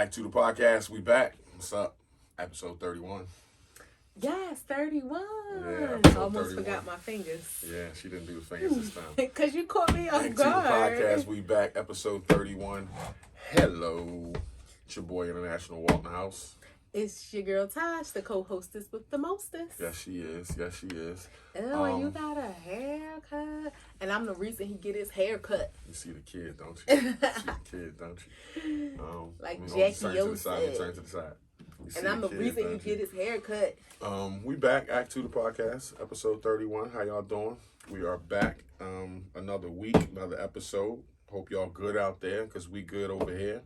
A2TP podcast. We back. What's up? Episode 31. Yes, 31. Yeah, almost 31. Forgot my fingers. Yeah, she didn't do the fingers this time. Because you caught me off A2TP guard. podcast. We back. Episode 31. Hello. It's your boy International Walton House. It's your girl Taj, the co-hostess with the mostest. Yes, she is. Yes, she is. Oh, and you got a haircut. And I'm the reason he get his hair cut. You see the kid, don't you? You see the kid, don't you? Like Jackie Jackie turn to the side. said. Turn to the side. And I'm the reason he get his hair cut. We back, A2TP podcast, episode 31. How y'all doing? We are back another week, another episode. Hope y'all good out there, because we good over here.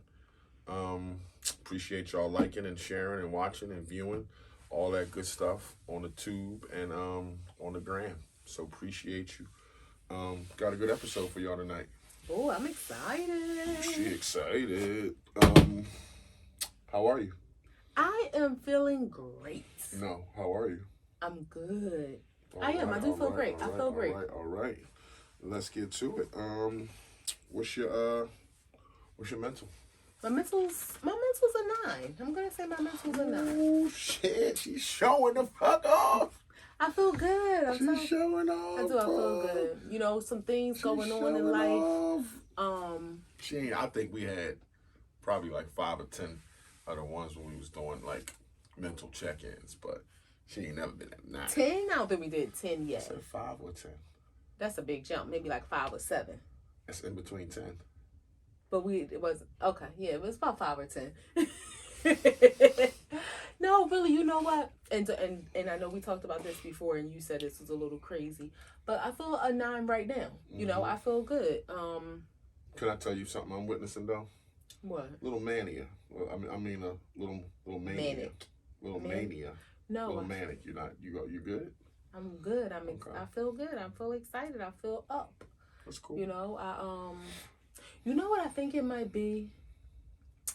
Appreciate y'all liking and sharing and watching and viewing all that good stuff on the tube and on the gram. So appreciate you. Got a good episode for y'all tonight. Oh, I'm excited. She excited. How are you? I am feeling great. No, how are you? I'm good. All I am. right, I do all feel right, great. all I right, feel all great. All right. Let's get to it. What's your mental? My mental's a 9. I'm gonna say my mental's a 9. Oh shit, she's showing the fuck off. I feel good. She's showing off. I feel good. You know, some things going on in life. I think we had probably like 5 or 10 other ones when we was doing like mental check-ins, but she ain't never been at 9. 10? I don't think we did 10 yet. I said 5 or 10. That's a big jump. Maybe like 5 or 7. It's in between 10. But it was okay. Yeah, it was about 5 or 10. No, really, you know what? And I know we talked about this before, and you said this was a little crazy, but I feel a 9 right now. You know, I feel good. Can I tell you something I'm witnessing though? What? Little mania. Well, I mean a little mania. Manic. Little mania. No. Little manic. You good? I'm good. Okay. I feel good. I feel excited. I feel up. That's cool. You know, you know what I think it might be?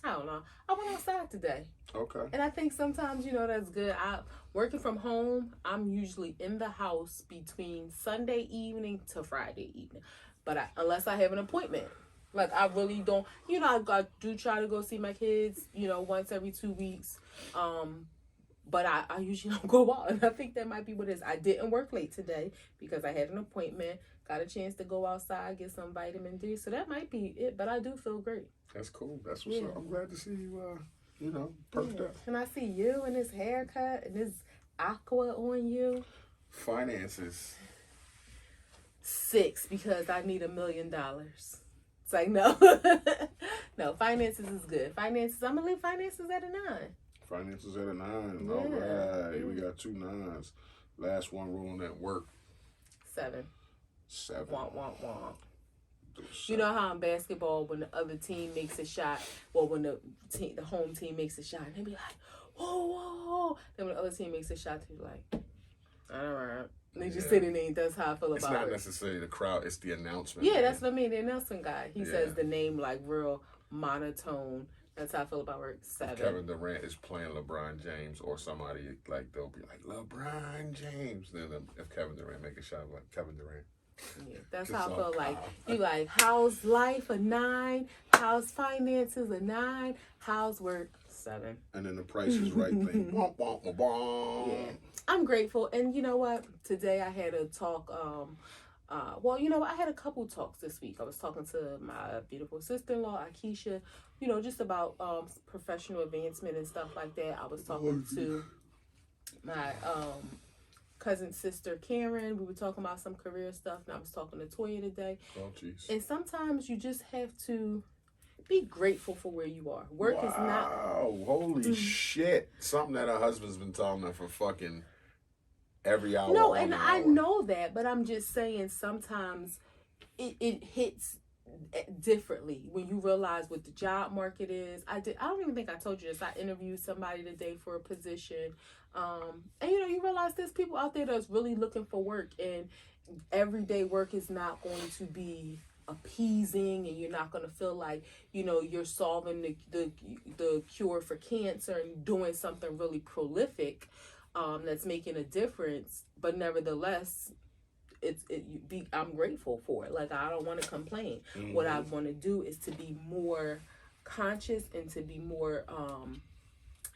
I don't know. I went outside today. Okay. And I think sometimes, you know, that's good. Working from home, I'm usually in the house between Sunday evening to Friday evening. But unless I have an appointment. Like, I really don't, you know, I do try to go see my kids, you know, once every 2 weeks. But I usually don't go out. And I think that might be what it is. I didn't work late today because I had an appointment. Got a chance to go outside, get some vitamin D. So that might be it. But I do feel great. That's cool. That's what's up. I'm glad to see you, perked up. Can I see you and this haircut and this aqua on you? Finances. 6, because I need $1 million. It's like, no. No, finances is good. Finances, I'm going to leave finances at a 9. Finances at a 9. Yeah. All right. We got 2 9s. Last one rolling at work. 7. 7. Womp, womp, womp. You know how in basketball, when the other team makes a shot, well, when the home team makes a shot, they be like, whoa, whoa. Then when the other team makes a shot, they be like, all right. And they just sitting there, and that's how I feel about it. It's not necessarily the crowd, it's the announcement. Yeah, man. that's what I mean. The announcement guy. He says the name like real monotone. That's how I feel about work. 7. If Kevin Durant is playing LeBron James or somebody, like, they'll be like, LeBron James. Then if Kevin Durant make a shot, like, Kevin Durant. Yeah, that's how I feel like. You like, how's life? A 9. How's finances? A 9. How's work? 7. And then the Price is Right thing. Womp, womp, womp, womp. Yeah. I'm grateful. And you know what? Today I had a talk. Well, you know, I had a couple talks this week. I was talking to my beautiful sister-in-law, Akeisha, you know, just about professional advancement and stuff like that. I was talking to my cousin's sister, Karen. We were talking about some career stuff, and I was talking to Toya today. Oh, jeez. And sometimes you just have to be grateful for where you are. Work is not... Wow, holy shit. Something that her husband's been telling her for fucking every hour. No, and I know that, but I'm just saying sometimes it hits differently when you realize what the job market is. I don't even think I told you this. I interviewed somebody today for a position. And you know, you realize there's people out there that's really looking for work, and everyday work is not going to be appeasing, and you're not going to feel like, you know, you're solving the cure for cancer and doing something really prolific that's making a difference. But nevertheless, I'm grateful for it. Like, I don't want to complain. Mm-hmm. What I want to do is to be more conscious and to be more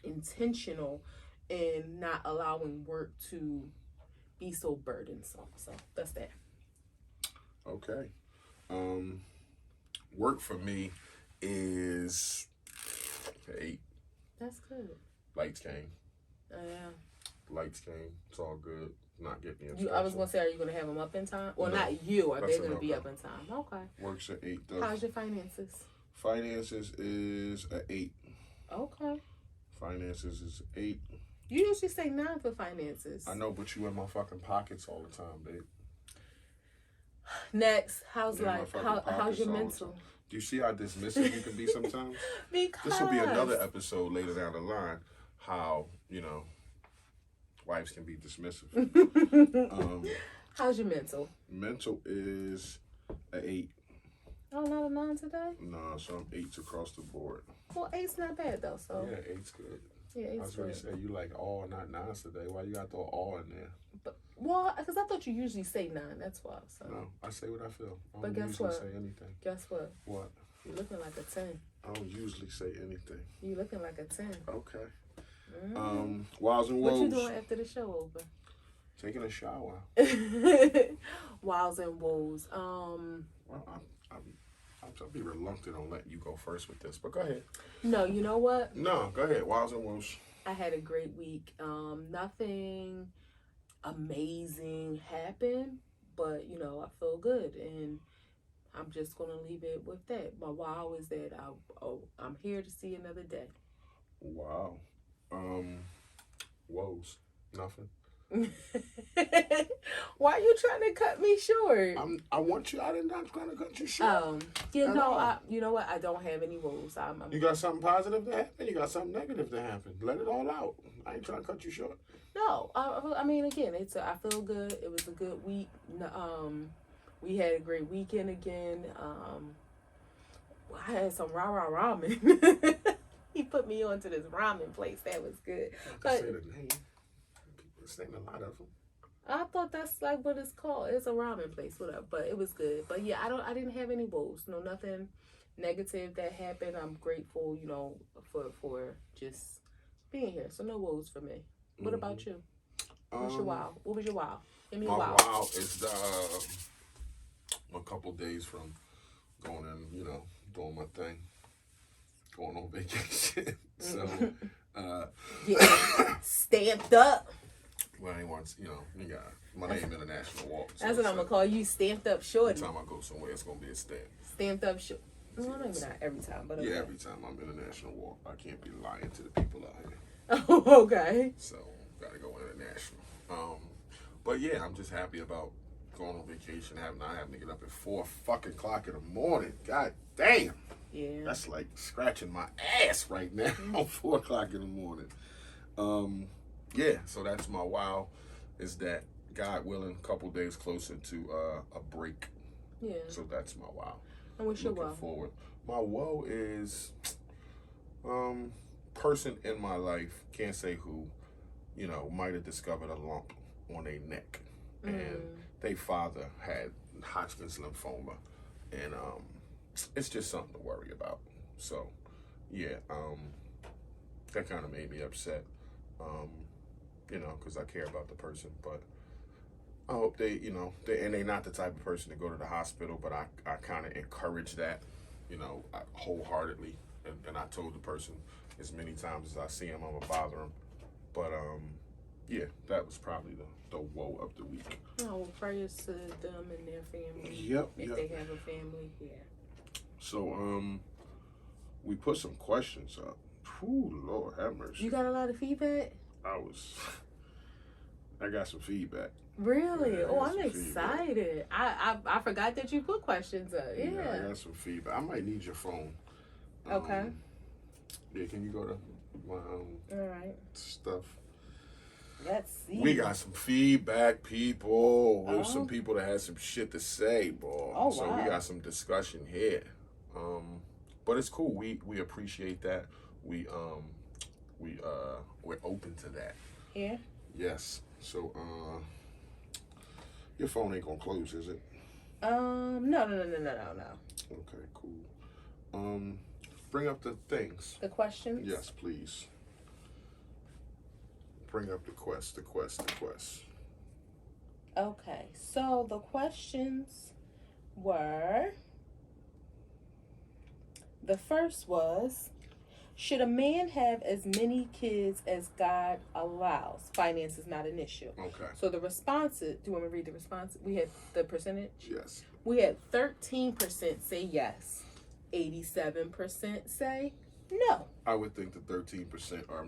intentional and not allowing work to be so burdensome. So that's that. Okay. Work for me is 8. That's good. Lights came. Yeah. Lights came. It's all good. Not getting in. I was gonna say, are you gonna have them up in time? Well, No, not you. Are they that's a gonna be no-go. up in time? Okay. Works at 8 though. How's your finances? Finances is a 8. Okay. Finances is 8. You usually say 9 for finances. I know, but you in my fucking pockets all the time, babe. Next, how's You're in my life? fucking How's pockets your all the mental? time. Do you see how dismissive you can be sometimes? Because This will be another episode later down the line. How, wives can be dismissive. How's your mental? Mental is a 8. Oh, not a 9 today? No, so I'm 8s across the board. Well, 8's not bad though. So Yeah, 8's good. yeah, I 8's was going to good. say, you like all, not 9s today. Why you got to throw all in there? But well, because I thought you usually say 9. That's why. So No, I say what I feel. I But don't guess usually what? say anything. guess what? What? You're looking like a 10. I don't usually say anything. You looking like a 10. Okay. Mm. Wiles and What you woes. doing after the show over? Taking a shower. Wiles and woes. Well, I'll be reluctant on letting you go first with this, but go ahead. No, you know what? No, go ahead. Wiles and woes. I had a great week. Nothing amazing happened, but I feel good, and I'm just gonna leave it with that. My wow is that I'm here to see another day. Wow. Woes. Nothing. Why are you trying to cut me short? I want you. I'm not trying to cut you short. You know what? I don't have any woes. You got something positive to happen. You got something negative to happen. Let it all out. I ain't trying to cut you short. No, I mean, again, I feel good. It was a good week. We had a great weekend again. I had some rah ramen. He put me onto this ramen place. That was good. I say the name. It's ain't a lot of them. I thought that's like what it's called. It's a ramen place, whatever. But it was good. But yeah, I didn't have any woes. No, nothing negative that happened. I'm grateful, for just being here. So no woes for me. What about you? What's your wow? What was your wow? Give me a My wow. wow is a couple days from going in, doing my thing, going on vacation. So, Yeah, stamped up. well, I ain't want, you got my name international walk. So That's what I'm gonna call you, stamped up shorty. every time I go somewhere, it's gonna be a stamp. Stamped up short. Well, maybe not every time, but okay. Yeah, every time I'm international walk, I can't be lying to the people out here. Oh, okay. So gotta go international. But yeah, I'm just happy about going on vacation, not having to get up at 4 fucking o'clock in the morning. God damn. Yeah. That's like scratching my ass right now on 4 o'clock in the morning. Yeah, so that's my wow, is that God willing, a couple days closer to a break. Yeah. So that's my wow. And what's your wow? Looking forward. My woe is person in my life, can't say who, might have discovered a lump on their neck. And their father had Hodgkin's lymphoma. And it's just something to worry about. So, yeah, that kind of made me upset, because I care about the person. But I hope and they're not the type of person to go to the hospital, but I kind of encourage that, wholeheartedly. And I told the person as many times as I see him, I'm going to bother him. But, yeah, that was probably the woe of the week. Oh, well, prayers to them and their family. Yep. If they have a family, yeah. So, we put some questions up. Whew, Lord have mercy. You got a lot of feedback? I got some feedback. Really? Yeah, Oh, I got I'm some feedback. excited. I forgot that you put questions up. Yeah. I got some feedback. I might need your phone. Okay. Yeah, can you go to my All right. stuff? Let's see. We got some feedback, people. There's Oh. some people that had some shit to say, boy. Oh, So wow. we got some discussion here. But it's cool. We appreciate that. We're open to that. Yeah. Yes. So your phone ain't gonna close, is it? No. Okay, cool. bring up the things. The questions? Yes, please. Bring up the quest. Okay, so the questions were, the first was, should a man have as many kids as God allows? Finance is not an issue. Okay. So the responses, do you want me to read the response? We had the percentage? Yes. We had 13% say yes. 87% say no. I would think the 13% are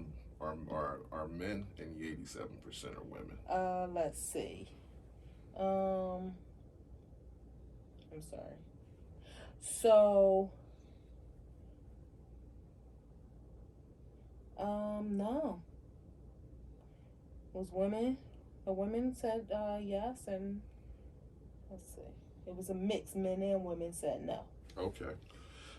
men and the 87% are women. Let's see. I'm sorry. So, no. It was women. The women said yes, and let's see. It was a mix. Men and women said no. Okay.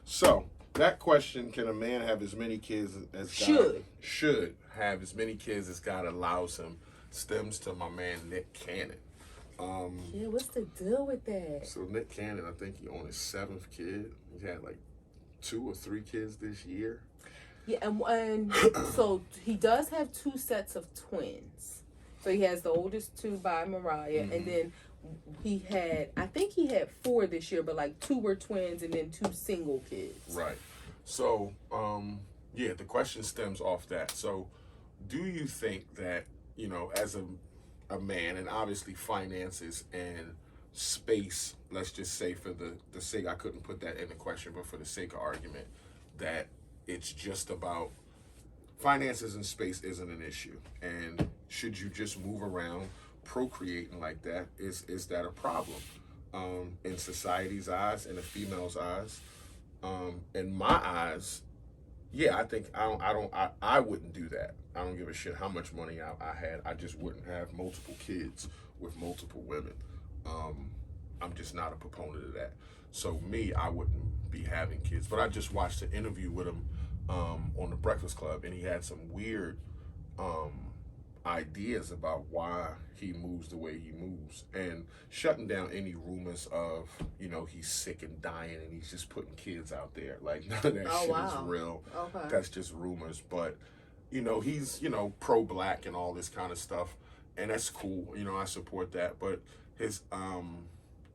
So, that question, can a man have as many kids as God should have as many kids as God allows him, stems to my man Nick Cannon. Yeah, what's the deal with that? So Nick Cannon, I think he on his 7th kid. He had like 2 or 3 kids this year. Yeah, and so he does have 2 sets of twins. So he has the oldest 2 by Mariah, and then I think he had 4 this year, but like 2 were twins and then 2 single kids. Right. So, yeah, the question stems off that. So, do you think that, you know, as a man, and obviously finances and space, let's just say for the sake, I couldn't put that in the question, but for the sake of argument, that it's just about finances and space isn't an issue. And should you just move around procreating like that? Is that a problem? In society's eyes, in a female's eyes, in my eyes, yeah, I think I wouldn't do that. I don't give a shit how much money I had. I just wouldn't have multiple kids with multiple women. I'm just not a proponent of that. So me, I wouldn't be having kids. But I just watched an interview with him on the Breakfast Club, and he had some weird ideas about why he moves the way he moves, and shutting down any rumors of, you know, he's sick and dying and he's just putting kids out there. Like, none of that shit is real. Okay. That's just rumors. But, you know, he's, you know, pro-black and all this kind of stuff, and that's cool. You know, I support that. But his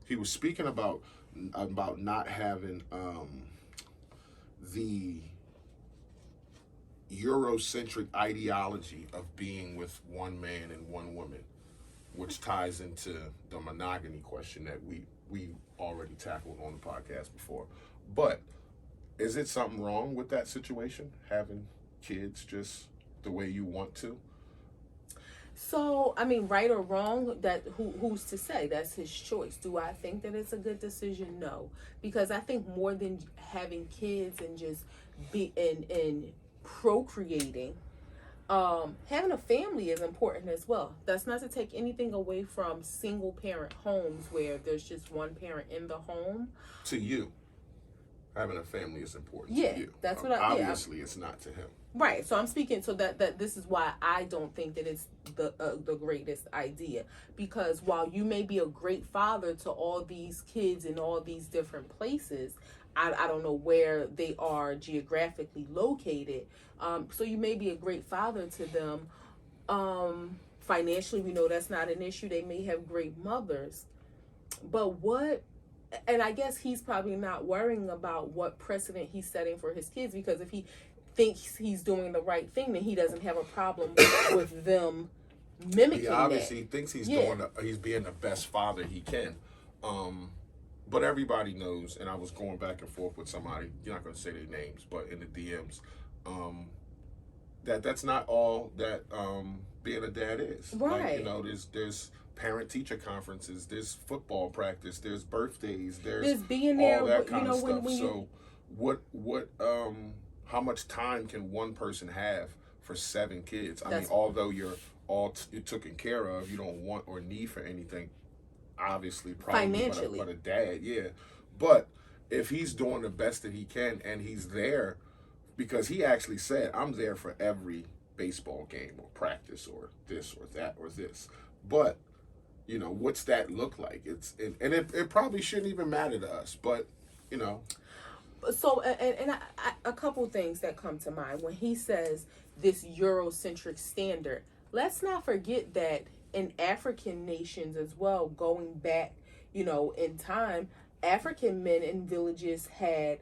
he was speaking about not having the Eurocentric ideology of being with one man and one woman, which ties into the monogamy question that we already tackled on the podcast before. But is it something wrong with that situation, having kids just the way you want to? So, I mean, right or wrong, that who's to say? That's his choice. Do I think that it's a good decision? No. Because I think more than having kids and just be in procreating, having a family is important as well. That's not to take anything away from single parent homes where there's just one parent in the home. To you, having a family is important to you. That's what obviously it's not to him. Right. So I'm speaking so that this is why I don't think that it's the greatest idea, because while you may be a great father to all these kids in all these different places, I don't know where they are geographically located. So you may be a great father to them. Financially, we know that's not an issue. They may have great mothers. But and I guess he's probably not worrying about what precedent he's setting for his kids, because if he thinks he's doing the right thing, then he doesn't have a problem with them mimicking that. He obviously thinks he's he's being the best father he can. But everybody knows, and I was going back and forth with somebody, you're not going to say their names, but in the DMs, that's not all that being a dad is. Right. Like, you know, there's parent-teacher conferences, there's football practice, there's birthdays, there's being there, all that kind of stuff. When so what how much time can one person have for 7 kids? I mean, although you're taken care of, you don't want or need for anything, obviously, probably financially, but a dad, yeah. But if he's doing the best that he can, and he's there, because he actually said, I'm there for every baseball game or practice or this or that or this. But, you know, what's that look like? It probably shouldn't even matter to us, but, you know. So, a couple things that come to mind when he says this Eurocentric standard. Let's not forget that in African nations as well, going back, in time, African men in villages had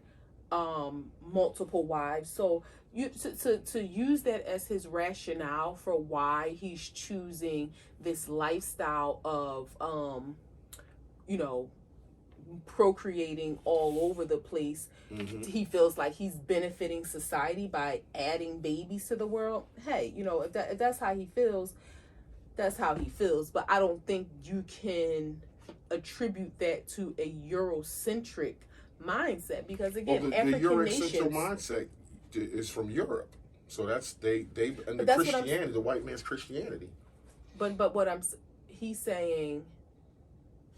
multiple wives. So to use that as his rationale for why he's choosing this lifestyle of you know procreating all over the place. He feels like he's benefiting society by adding babies to the world. Hey, if that's how he feels, that's how he feels. But I don't think you can attribute that to a Eurocentric mindset, because again, the African Eurocentric nations mindset is from Europe. So that's they and but the that's Christianity, the white man's Christianity. but what he's saying.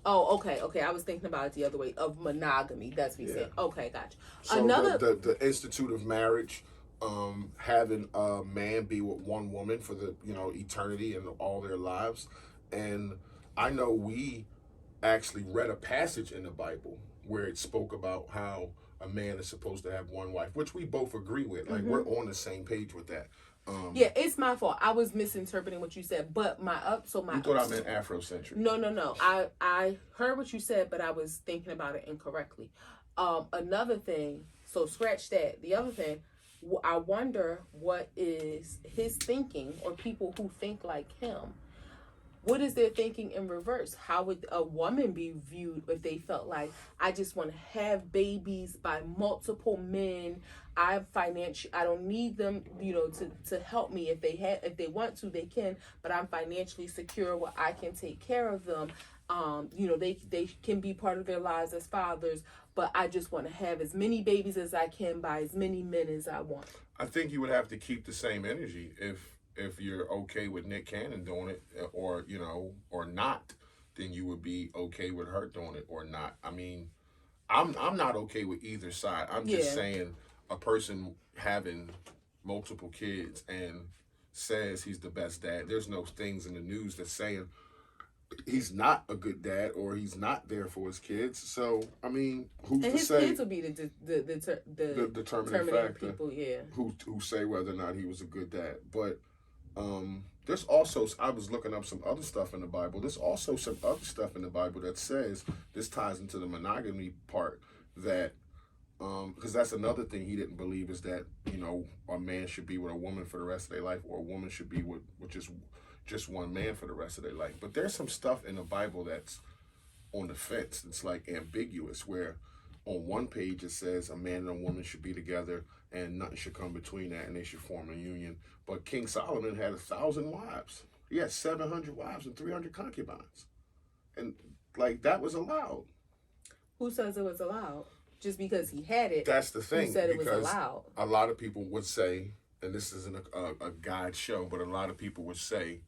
Oh, okay. I was thinking about it the other way, of monogamy. That's what he said. Okay, gotcha. So Another the institute of marriage, having a man be with one woman for the eternity and all their lives, and I know we actually read a passage in the Bible where it spoke about how a man is supposed to have one wife, which we both agree with. Like we're on the same page with that. Yeah, it's my fault. I was misinterpreting what you said, but You thought I meant Afrocentric. No. I heard what you said, but I was thinking about it incorrectly. Another thing. So scratch that. The other thing, I wonder what is his thinking, or people who think like him. What is their thinking in reverse? How would a woman be viewed if they felt like, I just want to have babies by multiple men? I don't need them, to help me. If they want to, they can, but I'm financially secure where I can take care of them. They can be part of their lives as fathers, but I just want to have as many babies as I can by as many men as I want. I think you would have to keep the same energy if you're okay with Nick Cannon doing it, or not, then you would be okay with her doing it or not. I mean, I'm not okay with either side. I'm just saying, a person having multiple kids and says he's the best dad. There's no things in the news that's saying he's not a good dad or he's not there for his kids. So I mean, who's and to his say? Kids will be the determining factor. People, yeah. Who say whether or not he was a good dad, but. There's also, I was looking up some other stuff in the Bible. There's also some other stuff in the Bible that says, this ties into the monogamy part, that because that's another thing he didn't believe, is that a man should be with a woman for the rest of their life, or a woman should be with just one man for the rest of their life. But there's some stuff in the Bible that's on the fence. It's like ambiguous, where on one page it says a man and a woman should be together and nothing should come between that, and they should form a union. But King Solomon had 1,000 wives. He had 700 wives and 300 concubines. And like, that was allowed. Who says it was allowed? Just because he had it. That's the thing. Who said it was allowed? A lot of people would say, and this isn't a guide show, but a lot of people would say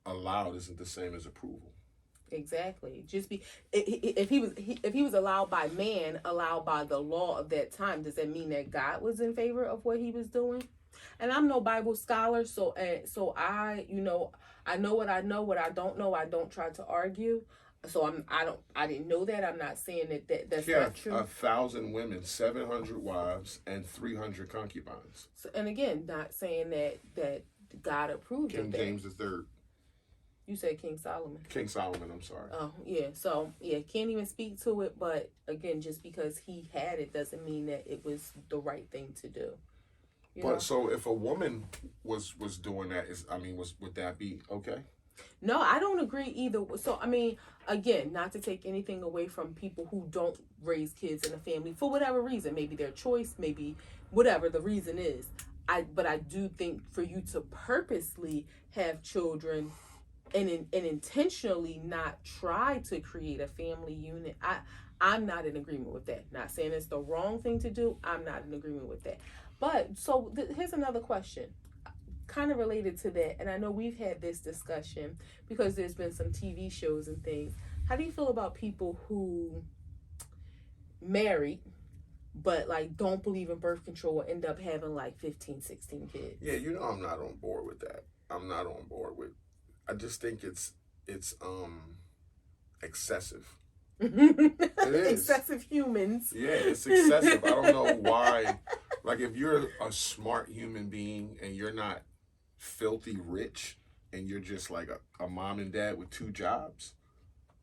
allowed isn't the same as approval. Exactly. If he was allowed by man, allowed by the law of that time, does that mean that God was in favor of what he was doing? And I'm no Bible scholar, so I I know what I know. What I don't know, I don't try to argue. So I didn't know that. I'm not saying that's not true. 1,000 women, 700 wives, and 300 concubines. So, and again, not saying that God approved of that. King James the Third. You said King Solomon. King Solomon, I'm sorry. Oh, yeah. So, yeah, can't even speak to it. But, again, just because he had it doesn't mean that it was the right thing to do. So if a woman was doing that, would that be okay? No, I don't agree either. So, I mean, again, not to take anything away from people who don't raise kids in a family for whatever reason. Maybe their choice, maybe whatever the reason is. But I do think for you to purposely have children and intentionally not try to create a family unit, I'm not in agreement with that. Not saying it's the wrong thing to do. I'm not in agreement with that. But so here's another question, kind of related to that. And I know we've had this discussion because there's been some TV shows and things. How do you feel about people who married but like don't believe in birth control or end up having like 15, 16 kids? Yeah, I'm not on board with that. I'm not on board with. I just think it's excessive. It is. Excessive humans. Yeah, it's excessive. I don't know why. Like, if you're a smart human being and you're not filthy rich and you're just like a mom and dad with 2 jobs,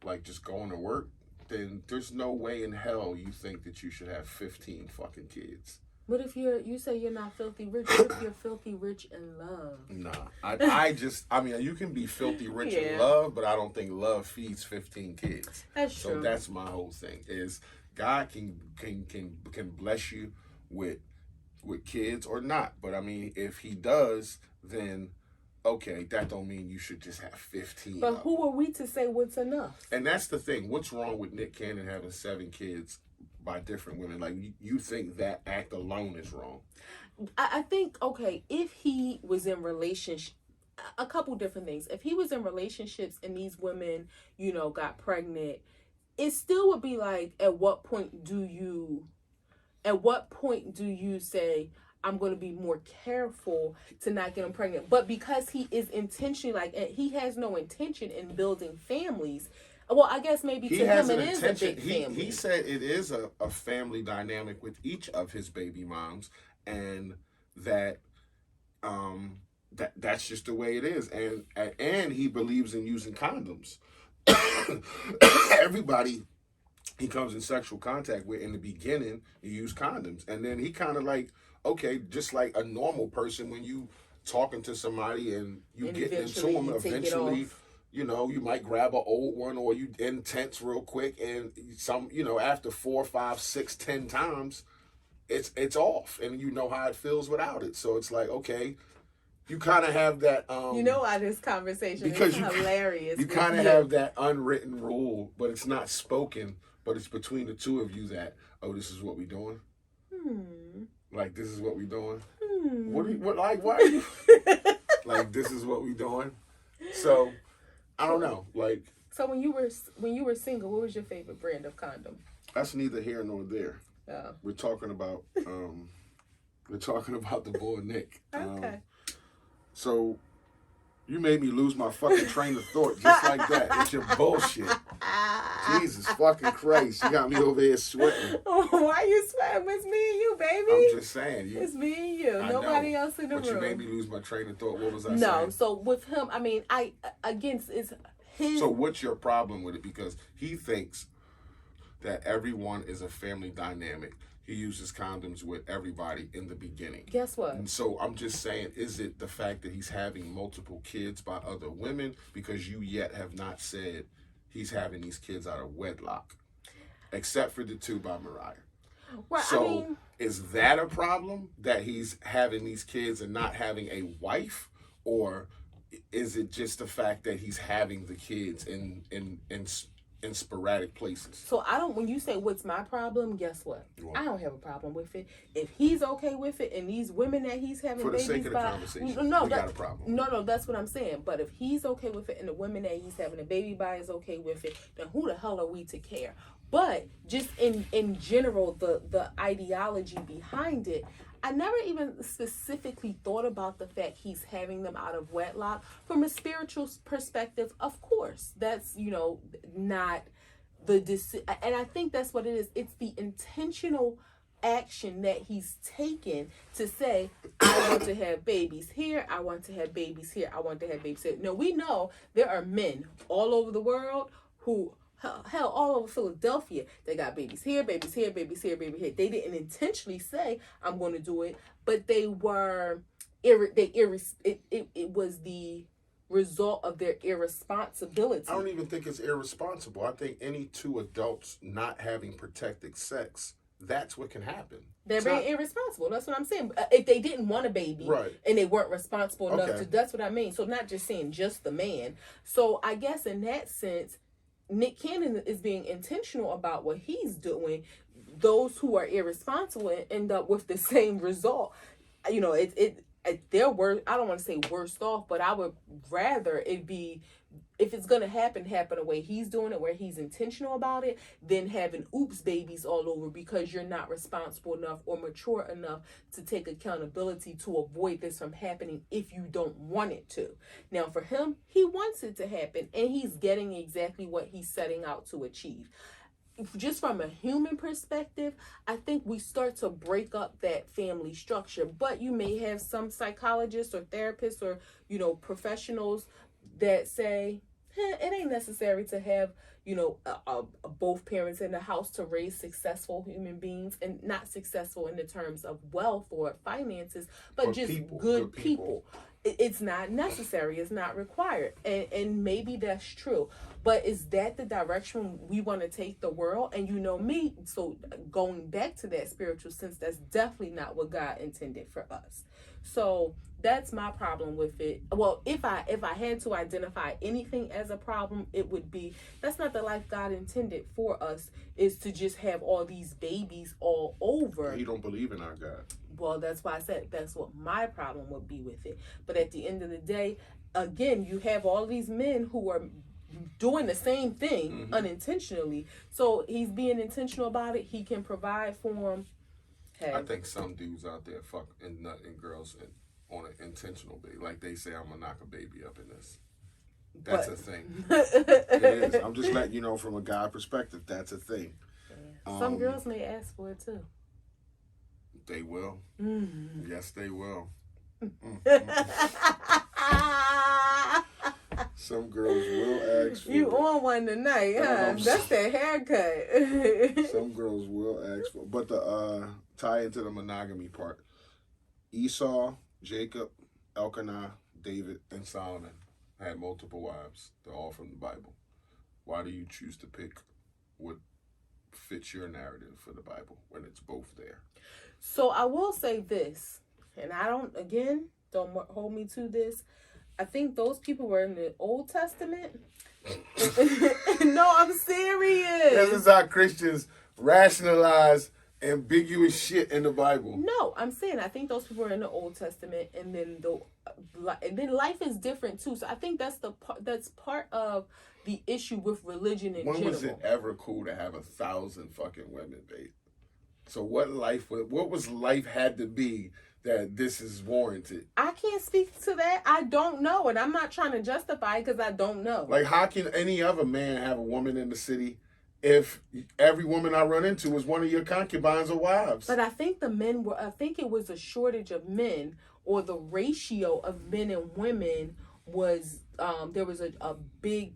like just going to work, then there's no way in hell you think that you should have 15 fucking kids. But if you say you're not filthy rich, what if you're filthy rich in love? Nah, I mean, you can be filthy rich in love, but I don't think love feeds 15 kids. That's true. So that's my whole thing. Is God can bless you with kids or not, but I mean, if He does, then okay, that don't mean you should just have 15. But who are we to say what's enough? And that's the thing. What's wrong with Nick Cannon having 7 kids by different women? Like, you think that act alone is wrong? I think, okay, if he was in relationship, a couple different things. If he was in relationships and these women, got pregnant, it still would be like, at what point do you say, I'm going to be more careful to not get them pregnant? But because he is intentionally, he has no intention in building families. Well, I guess maybe to him it is a big family. He said it is a family dynamic with each of his baby moms, and that's just the way it is. And he believes in using condoms. Everybody he comes in sexual contact with in the beginning, you use condoms, and then he kind of like, okay, just like a normal person, when you talking to somebody and you get into them, eventually, you might grab an old one, or you intense real quick, and after 4, 5, 6, 10 times, it's off, and you know how it feels without it. So it's like, okay, you kind of have that. Why this conversation is hilarious. You kind of have that unwritten rule, but it's not spoken, but it's between the two of you that, oh, this is what we doing. Like, this is what we doing. Why are you like, this is what we doing? So I don't know. Like, so when you were single, what was your favorite brand of condom? That's neither here nor there. Oh. We're talking about the boy Nick. Okay. So you made me lose my fucking train of thought just like that. It's your bullshit. Jesus fucking Christ. You got me over here sweating. Why are you sweating? It's me and you, baby. I'm just saying. It's me and you. Nobody else in the room. But you made me lose my train of thought. What was I saying? No, so with him, I mean, it's his... So what's your problem with it? Because he thinks that everyone is a family dynamic. He uses condoms with everybody in the beginning. Guess what? And so I'm just saying, is it the fact that he's having multiple kids by other women? Because you yet have not said he's having these kids out of wedlock, except for the 2 by Mariah. Well, So is that a problem, that he's having these kids and not having a wife? Or is it just the fact that he's having the kids in sporadic places? So when you say what's my problem, guess what? I don't have a problem with it. If he's okay with it, and these women that he's having for the babies sake of the by, conversation, no, we got a problem. No, that's what I'm saying. But if he's okay with it, and the women that he's having a baby by is okay with it, then who the hell are we to care? But just in general, the ideology behind it, I never even specifically thought about the fact he's having them out of wedlock. From a spiritual perspective, of course, that's not and I think that's what it is. It's the intentional action that he's taken to say, I want to have babies here, I want to have babies here, I want to have babies here. No, we know there are men all over the world who, hell, all over Philadelphia, they got babies here, babies here, babies here, baby here. They didn't intentionally say, I'm going to do it, but they were, it was the result of their irresponsibility. I don't even think it's irresponsible. I think any 2 adults not having protected sex, that's what can happen. They're being irresponsible. That's what I'm saying. If they didn't want a baby, right, and they weren't responsible enough to, that's what I mean. So not just saying just the man. So I guess in that sense, Nick Cannon is being intentional about what he's doing. Those who are irresponsible end up with the same result. They're worse. I don't want to say worse off, but I would rather it be, if it's going to happen the way he's doing it, where he's intentional about it, than having oops babies all over because you're not responsible enough or mature enough to take accountability to avoid this from happening if you don't want it to. Now, for him, he wants it to happen, and he's getting exactly what he's setting out to achieve. just from a human perspective, I think we start to break up that family structure. But you may have some psychologists or therapists or, professionals that say, it ain't necessary to have, both parents in the house to raise successful human beings, and not successful in the terms of wealth or finances, but just good people. It's not necessary. It's not required. And maybe that's true. But is that the direction we want to take the world? And me, so going back to that spiritual sense, that's definitely not what God intended for us. So that's my problem with it. Well, if I had to identify anything as a problem, it would be that's not the life God intended for us, is to just have all these babies all over. You don't believe in our God. Well, that's why I said that's what my problem would be with it. But at the end of the day, again, you have all these men who are doing the same thing unintentionally. So he's being intentional about it. He can provide for them. Hey. I think some dudes out there fuck and nut and girls on an intentional baby. Like they say, I'm gonna knock a baby up in this. That's a thing. It is. I'm just letting you know from a guy perspective, that's a thing. Yeah. Some girls may ask for it too. They will. Yes, they will. Some girls will ask for you it. On one tonight, huh? That's that haircut. Some girls will ask for, but the tie into the monogamy part. Esau, Jacob, Elkanah, David, and Solomon had multiple wives. They're all from the Bible. Why do you choose to pick what fits your narrative for the Bible when it's both there? So I will say this, and don't hold me to this. I think those people were in the Old Testament. No, I'm serious. This is how Christians rationalize ambiguous shit in the Bible. No, I'm saying I think those people were in the Old Testament, and then life is different too. So I think that's part of the issue with religion in general. When was it ever cool to have 1,000 fucking women, babe? So what was life had to be that this is warranted? I can't speak to that. I don't know, and I'm not trying to justify it because I don't know. Like, how can any other man have a woman in the city if every woman I run into is one of your concubines or wives? But I think I think it was a shortage of men, or the ratio of men and women was, there was a big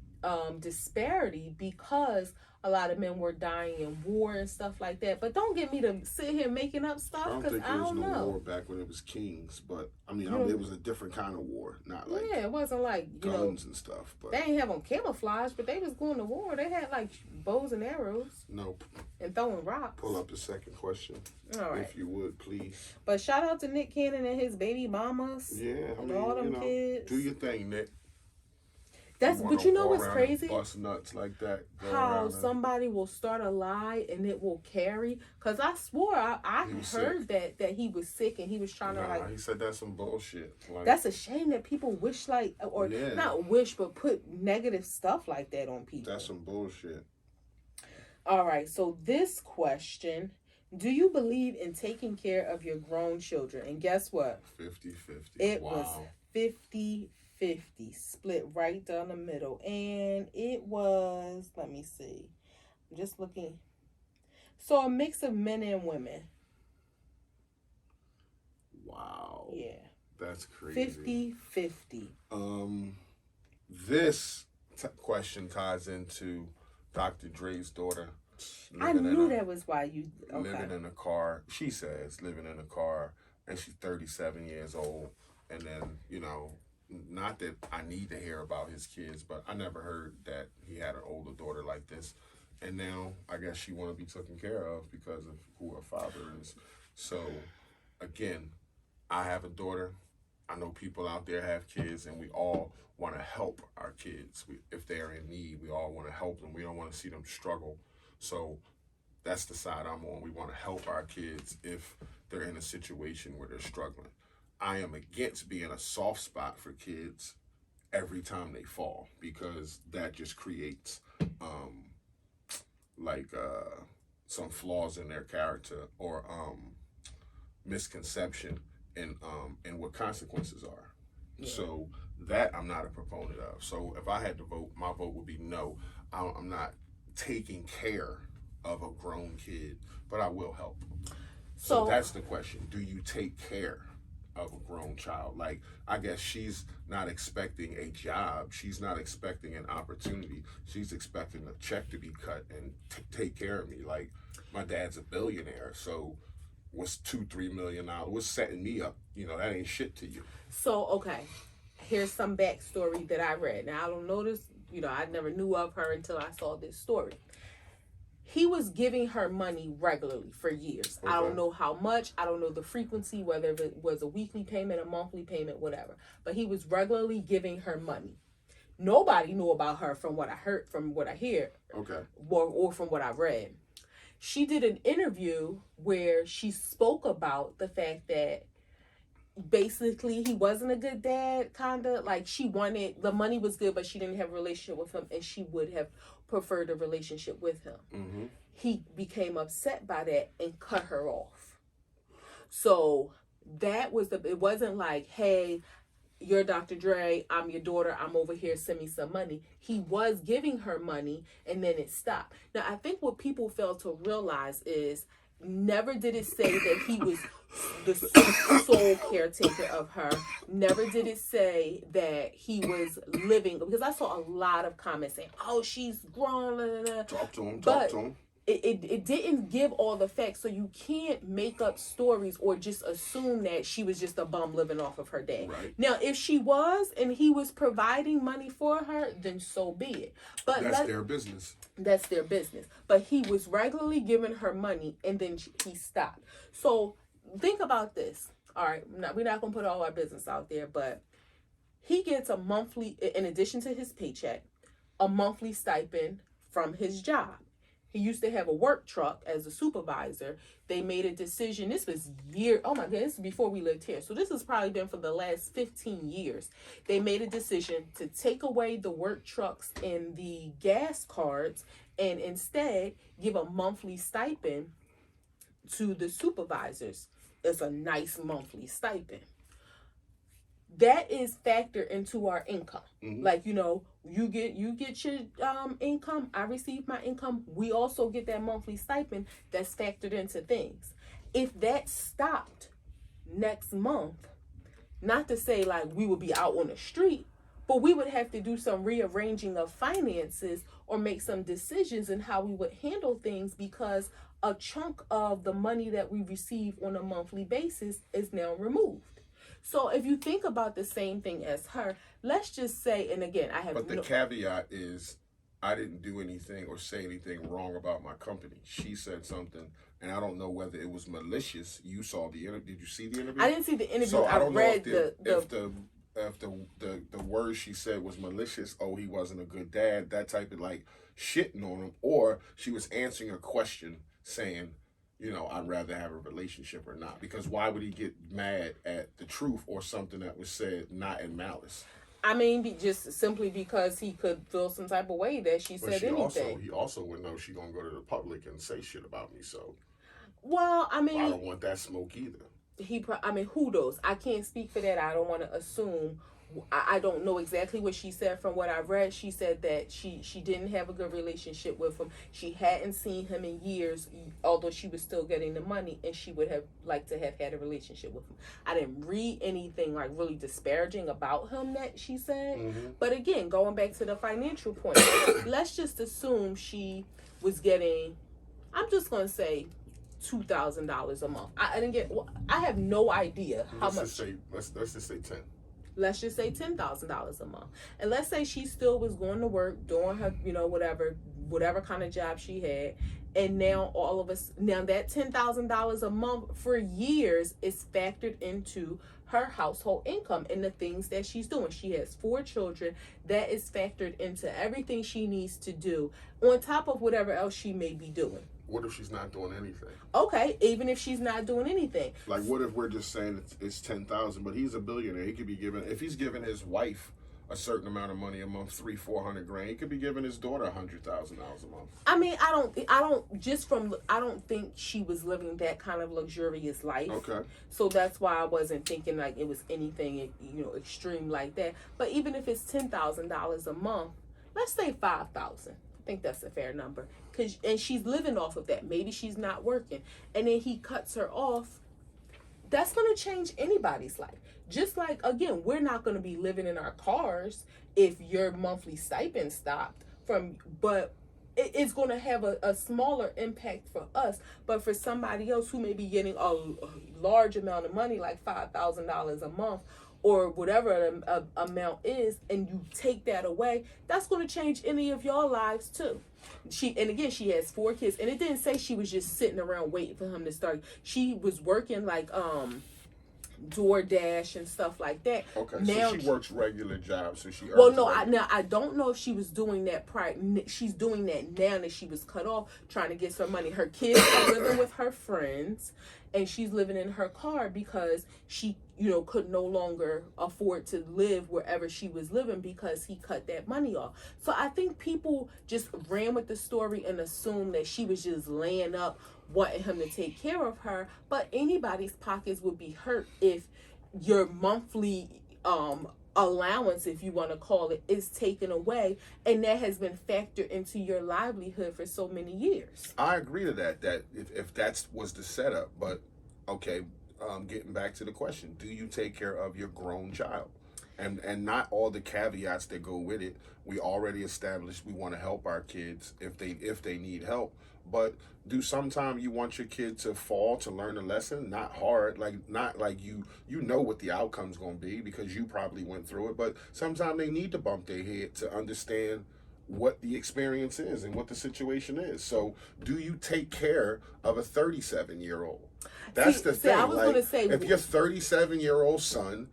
disparity because a lot of men were dying in war and stuff like that. But don't get me to sit here making up stuff, because I don't know. There was no war back when it was kings, but it was a different kind of war, not like it wasn't like guns and stuff. But they ain't have on camouflage, but they was going to war. They had like bows and arrows. Nope. And throwing rocks. Pull up the second question, all right, if you would, please. But shout out to Nick Cannon and his baby mamas. Yeah, all them kids. Do your thing, Nick. But you know what's crazy? Bust nuts like that. How somebody will start a lie and it will carry. Because I swore I heard that he was sick and he was trying to he said that's some bullshit. That's a shame that people wish not wish, but put negative stuff like that on people. That's some bullshit. All right. So this question: do you believe in taking care of your grown children? And guess what? 50-50. It was 50-50, split right down the middle. And it was, let me see, I'm just looking. So a mix of men and women. Wow. Yeah. That's crazy. 50-50. This question ties into Dr. Dre's daughter. I knew that was why you... Okay. Living in a car. She says living in a car, and she's 37 years old. And then, not that I need to hear about his kids, but I never heard that he had an older daughter like this. And now I guess she want to be taken care of because of who her father is. So, again, I have a daughter. I know people out there have kids, and we all want to help our kids. If they're in need, we all want to help them. We don't want to see them struggle. So that's the side I'm on. We want to help our kids if they're in a situation where they're struggling. I am against being a soft spot for kids every time they fall, because that just creates some flaws in their character or misconception in what consequences are. Yeah. So that I'm not a proponent of. So if I had to vote, my vote would be no. I'm not taking care of a grown kid, but I will help. So That's the question. Do you take care of a grown child? Like, I guess she's not expecting a job. She's not expecting an opportunity. She's expecting a check to be cut and take care of me. Like, my dad's a billionaire, so what's $2-3 million? What's setting me up? That ain't shit to you. So, okay, here's some backstory that I read. Now, I don't know this, I never knew of her until I saw this story. He was giving her money regularly for years. Okay. I don't know how much. I don't know the frequency, whether it was a weekly payment, a monthly payment, whatever. But he was regularly giving her money. Nobody knew about her from what I heard, from what I hear, okay, or from what I read. She did an interview where she spoke about the fact that basically he wasn't a good dad, kind of like she wanted, the money was good, but she didn't have a relationship with him, and she would have preferred a relationship with him. Mm-hmm. He became upset by that and cut her off. So that was it wasn't like, hey, you're Dr. Dre, I'm your daughter, I'm over here, send me some money. He was giving her money, and then it stopped. Now, I think what people fail to realize is, never did it say that he was the sole caretaker of her. Never did it say that he was living, because I saw a lot of comments saying, oh, she's grown. Blah, blah, blah. Talk to him. It didn't give all the facts, so you can't make up stories or just assume that she was just a bum living off of her dad. Right. Now, if she was and he was providing money for her, then so be it. But that's their business. That's their business. But he was regularly giving her money, and then he stopped. So think about this. All right, we're not going to put all our business out there, but he gets a monthly, in addition to his paycheck, a monthly stipend from his job. He used to have a work truck as a supervisor. They made a decision. This was this is before we lived here. So this has probably been for the last 15 years. They made a decision to take away the work trucks and the gas cards and instead give a monthly stipend to the supervisors. It's a nice monthly stipend. That is factored into our income. Mm-hmm. Like, you get your income. I receive my income. We also get that monthly stipend that's factored into things. If that stopped next month, not to say like we would be out on the street, but we would have to do some rearranging of finances or make some decisions in how we would handle things, because a chunk of the money that we receive on a monthly basis is now removed. So if you think about the same thing as her, let's just say, and again, But the caveat is, I didn't do anything or say anything wrong about my company. She said something, and I don't know whether it was malicious. You saw the interview. Did you see the interview? I didn't see the interview. So I don't read know if the words she said was malicious. Oh, he wasn't a good dad. That type of like shitting on him, or she was answering a question saying, I'd rather have a relationship or not. Because why would he get mad at the truth or something that was said not in malice? I mean, just simply because he could feel some type of way that she said anything. He also would know she gonna go to the public and say shit about me. So, well, I mean, I don't want that smoke either. Who knows? I can't speak for that. I don't want to assume. I don't know exactly what she said. From what I read, she said that she didn't have a good relationship with him. She hadn't seen him in years, although she was still getting the money, and she would have liked to have had a relationship with him. I didn't read anything like really disparaging about him that she said. Mm-hmm. But again, going back to the financial point, let's just assume she was getting, I'm just going to say, $2,000 a month. I have no idea how much. Let's just say 10. Let's just say $10,000 a month. And let's say she still was going to work, doing her, whatever kind of job she had. And now that $10,000 a month for years is factored into her household income and the things that she's doing. She has 4 children. That is factored into everything she needs to do on top of whatever else she may be doing. What if she's not doing anything? Okay, even if she's not doing anything. Like, what if we're just saying it's 10,000, but he's a billionaire. He could be if he's giving his wife a certain amount of money a month, $300,000-$400,000, grand, he could be giving his daughter $100,000 a month. I mean, I don't think she was living that kind of luxurious life. Okay. So that's why I wasn't thinking like it was anything, extreme like that. But even if it's $10,000 a month, let's say $5,000. think that's a fair number. And she's living off of that. Maybe she's not working. And then he cuts her off. That's going to change anybody's life. Just like, again, we're not going to be living in our cars if your monthly stipend stopped but it's going to have a smaller impact for us. But for somebody else who may be getting a large amount of money, like $5,000 a month, or whatever amount is, and you take that away, that's going to change any of your lives too. She has 4 kids, and it didn't say she was just sitting around waiting for him to start. She was working like DoorDash and stuff like that. Okay, now so she works regular jobs, so she earns. Well, no, I don't know if she was doing that prior. She's doing that now that she was cut off, trying to get some money. Her kids are living with her friends, and she's living in her car because she, could no longer afford to live wherever she was living because he cut that money off. So I think people just ran with the story and assumed that she was just laying up wanting him to take care of her, but anybody's pockets would be hurt if your monthly allowance, if you want to call it, is taken away, and that has been factored into your livelihood for so many years. I agree to that if that was the setup, but okay, getting back to the question, do you take care of your grown child? And not all the caveats that go with it. We already established we want to help our kids if they need help. But do sometime you want your kid to fall to learn a lesson? Not hard, not like you know what the outcome's gonna be because you probably went through it. But sometimes they need to bump their head to understand what the experience is and what the situation is. So do you take care of a 37-year-old? That's the thing. I was gonna say, if your 37-year-old son,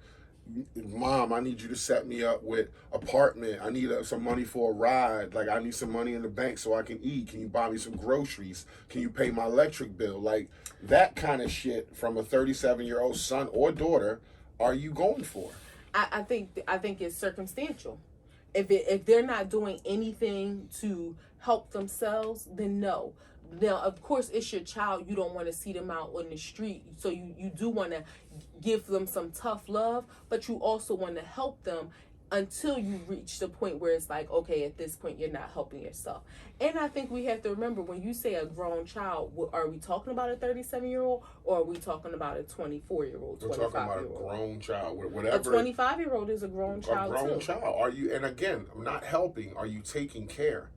Mom, I need you to set me up with apartment. I need some money for a ride. Like, I need some money in the bank so I can eat. Can you buy me some groceries? Can you pay my electric bill? Like, that kind of shit from a 37-year-old son or daughter are you going for? I think it's circumstantial. If they're not doing anything to help themselves, then no. Now, of course, it's your child. You don't want to see them out on the street. So you do want to give them some tough love, but you also want to help them until you reach the point where it's like, okay, at this point, you're not helping yourself. And I think we have to remember, when you say a grown child, are we talking about a 37-year-old or are we talking about a 24-year-old, 25-year-old? We're talking about a grown child. Whatever. A 25-year-old is a grown child, A grown child. Are you, and again, I'm not helping. Are you taking care?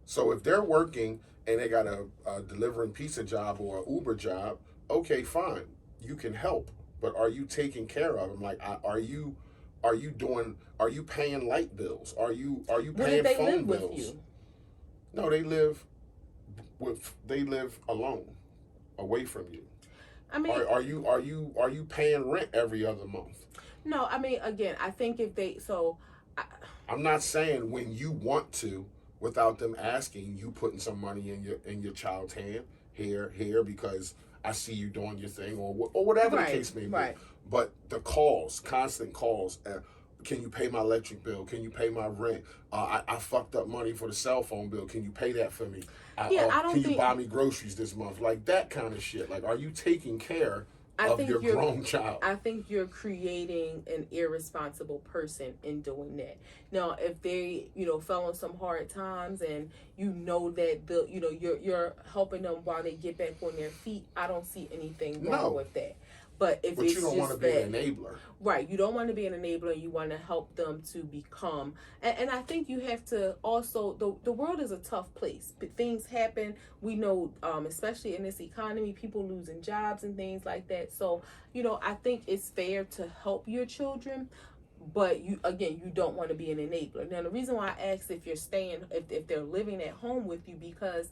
So if they're working and they got a delivering pizza job or an Uber job, okay, fine, you can help. But are you taking care of them? Like, are you paying light bills? Are you paying phone bills? With you? No, they live alone, away from you. I mean, are you paying rent every other month? No, I mean, again, I think if they I'm not saying when you want to, without them asking, you putting some money in your child's hand here because I see you doing your thing or whatever the case may be. Right. But the constant calls. Can you pay my electric bill? Can you pay my rent? I fucked up money for the cell phone bill. Can you pay that for me? Can you buy me groceries this month? Like that kind of shit. Like, are you taking care of your grown child? I think you're creating an irresponsible person in doing that. Now, if they, fell on some hard times and that you're helping them while they get back on their feet, I don't see anything wrong with that. But if you don't want to be an enabler. Right. You don't want to be an enabler. You want to help them to become. And I think you have to also, the world is a tough place. But things happen. We know, especially in this economy, people losing jobs and things like that. So, I think it's fair to help your children. But you don't want to be an enabler. Now, the reason why I asked if you're staying, if they're living at home with you, because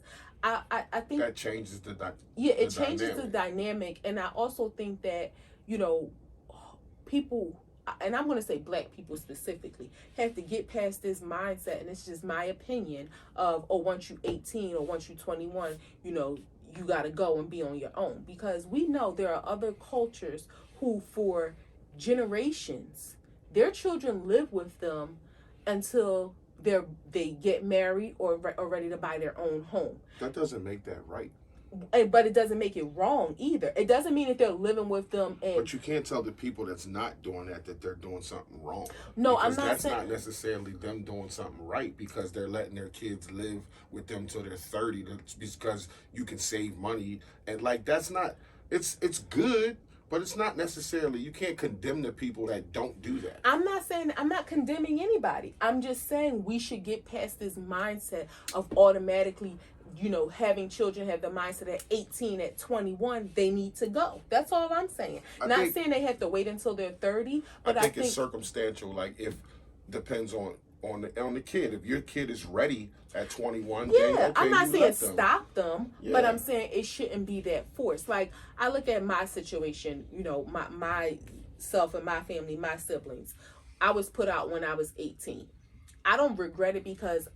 I think that changes the dynamic. It changes the dynamic. And I also think that, people, and I'm going to say Black people specifically, have to get past this mindset, and it's just my opinion, of, once you're 18 or once you're 21, you got to go and be on your own. Because we know there are other cultures who, for generations, their children live with them until they get married or are ready to buy their own home. That doesn't make that right. but it doesn't make it wrong either. It doesn't mean that they're living with them. And but you can't tell the people that's not doing that they're doing something wrong. No, because I'm not that's saying not necessarily them doing something right, because they're letting their kids live with them till they're 30 because you can save money, and like that's not. It's good, but it's not necessarily. You can't condemn the people that don't do that. I'm not condemning anybody. I'm just saying we should get past this mindset of automatically, having children have the mindset at 18, at 21, they need to go. That's all I'm saying. Not saying they have to wait until they're 30, but I think it's circumstantial. Like, if depends on the kid. If your kid is ready at 21, yeah, then okay, I'm not saying them. stop them, Yeah. but I'm saying it shouldn't be that forced. Like, I look at my situation, myself and my family, my siblings. I was put out when I was 18. I don't regret it because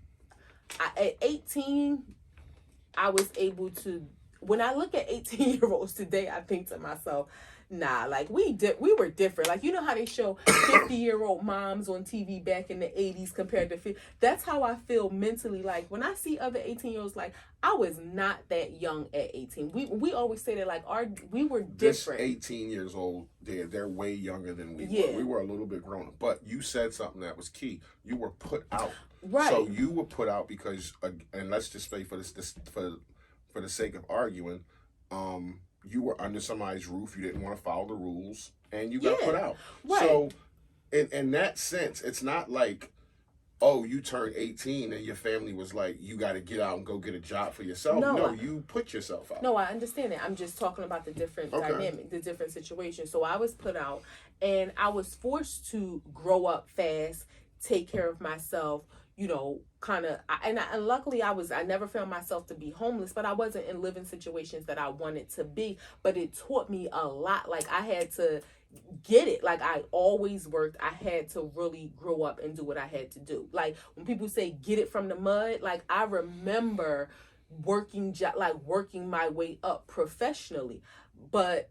at 18, I was able to. When I look at 18-year-olds today, I think to myself, nah, like we were different. Like, you know how they show 50-year-old moms on TV back in the 80s compared to 50. That's how I feel mentally. Like, when I see other 18-year-olds, like, I was not that young at 18. We always say that, like, we were different. This 18 years old, they're way younger than we Yeah. were. We were a little bit grown up. But you said something that was key. You were put out. Right. So you were put out because, and let's just say for for the sake of arguing, you were under somebody's roof. You didn't want to follow the rules, and you got put out. Right. So, in that sense, it's not like, oh, you turned 18 and your family was like, you got to get out and go get a job for yourself. No, you put yourself out. No, I understand that. I'm just talking about the different dynamic, the different situation. So I was put out, and I was forced to grow up fast, take care of myself, kind of, and luckily I never found myself to be homeless, but I wasn't in living situations that I wanted to be, but it taught me a lot. Like, I had to get it. Like, I always worked. I had to really grow up and do what I had to do. Like, when people say get it from the mud, like, I remember working my way up professionally. But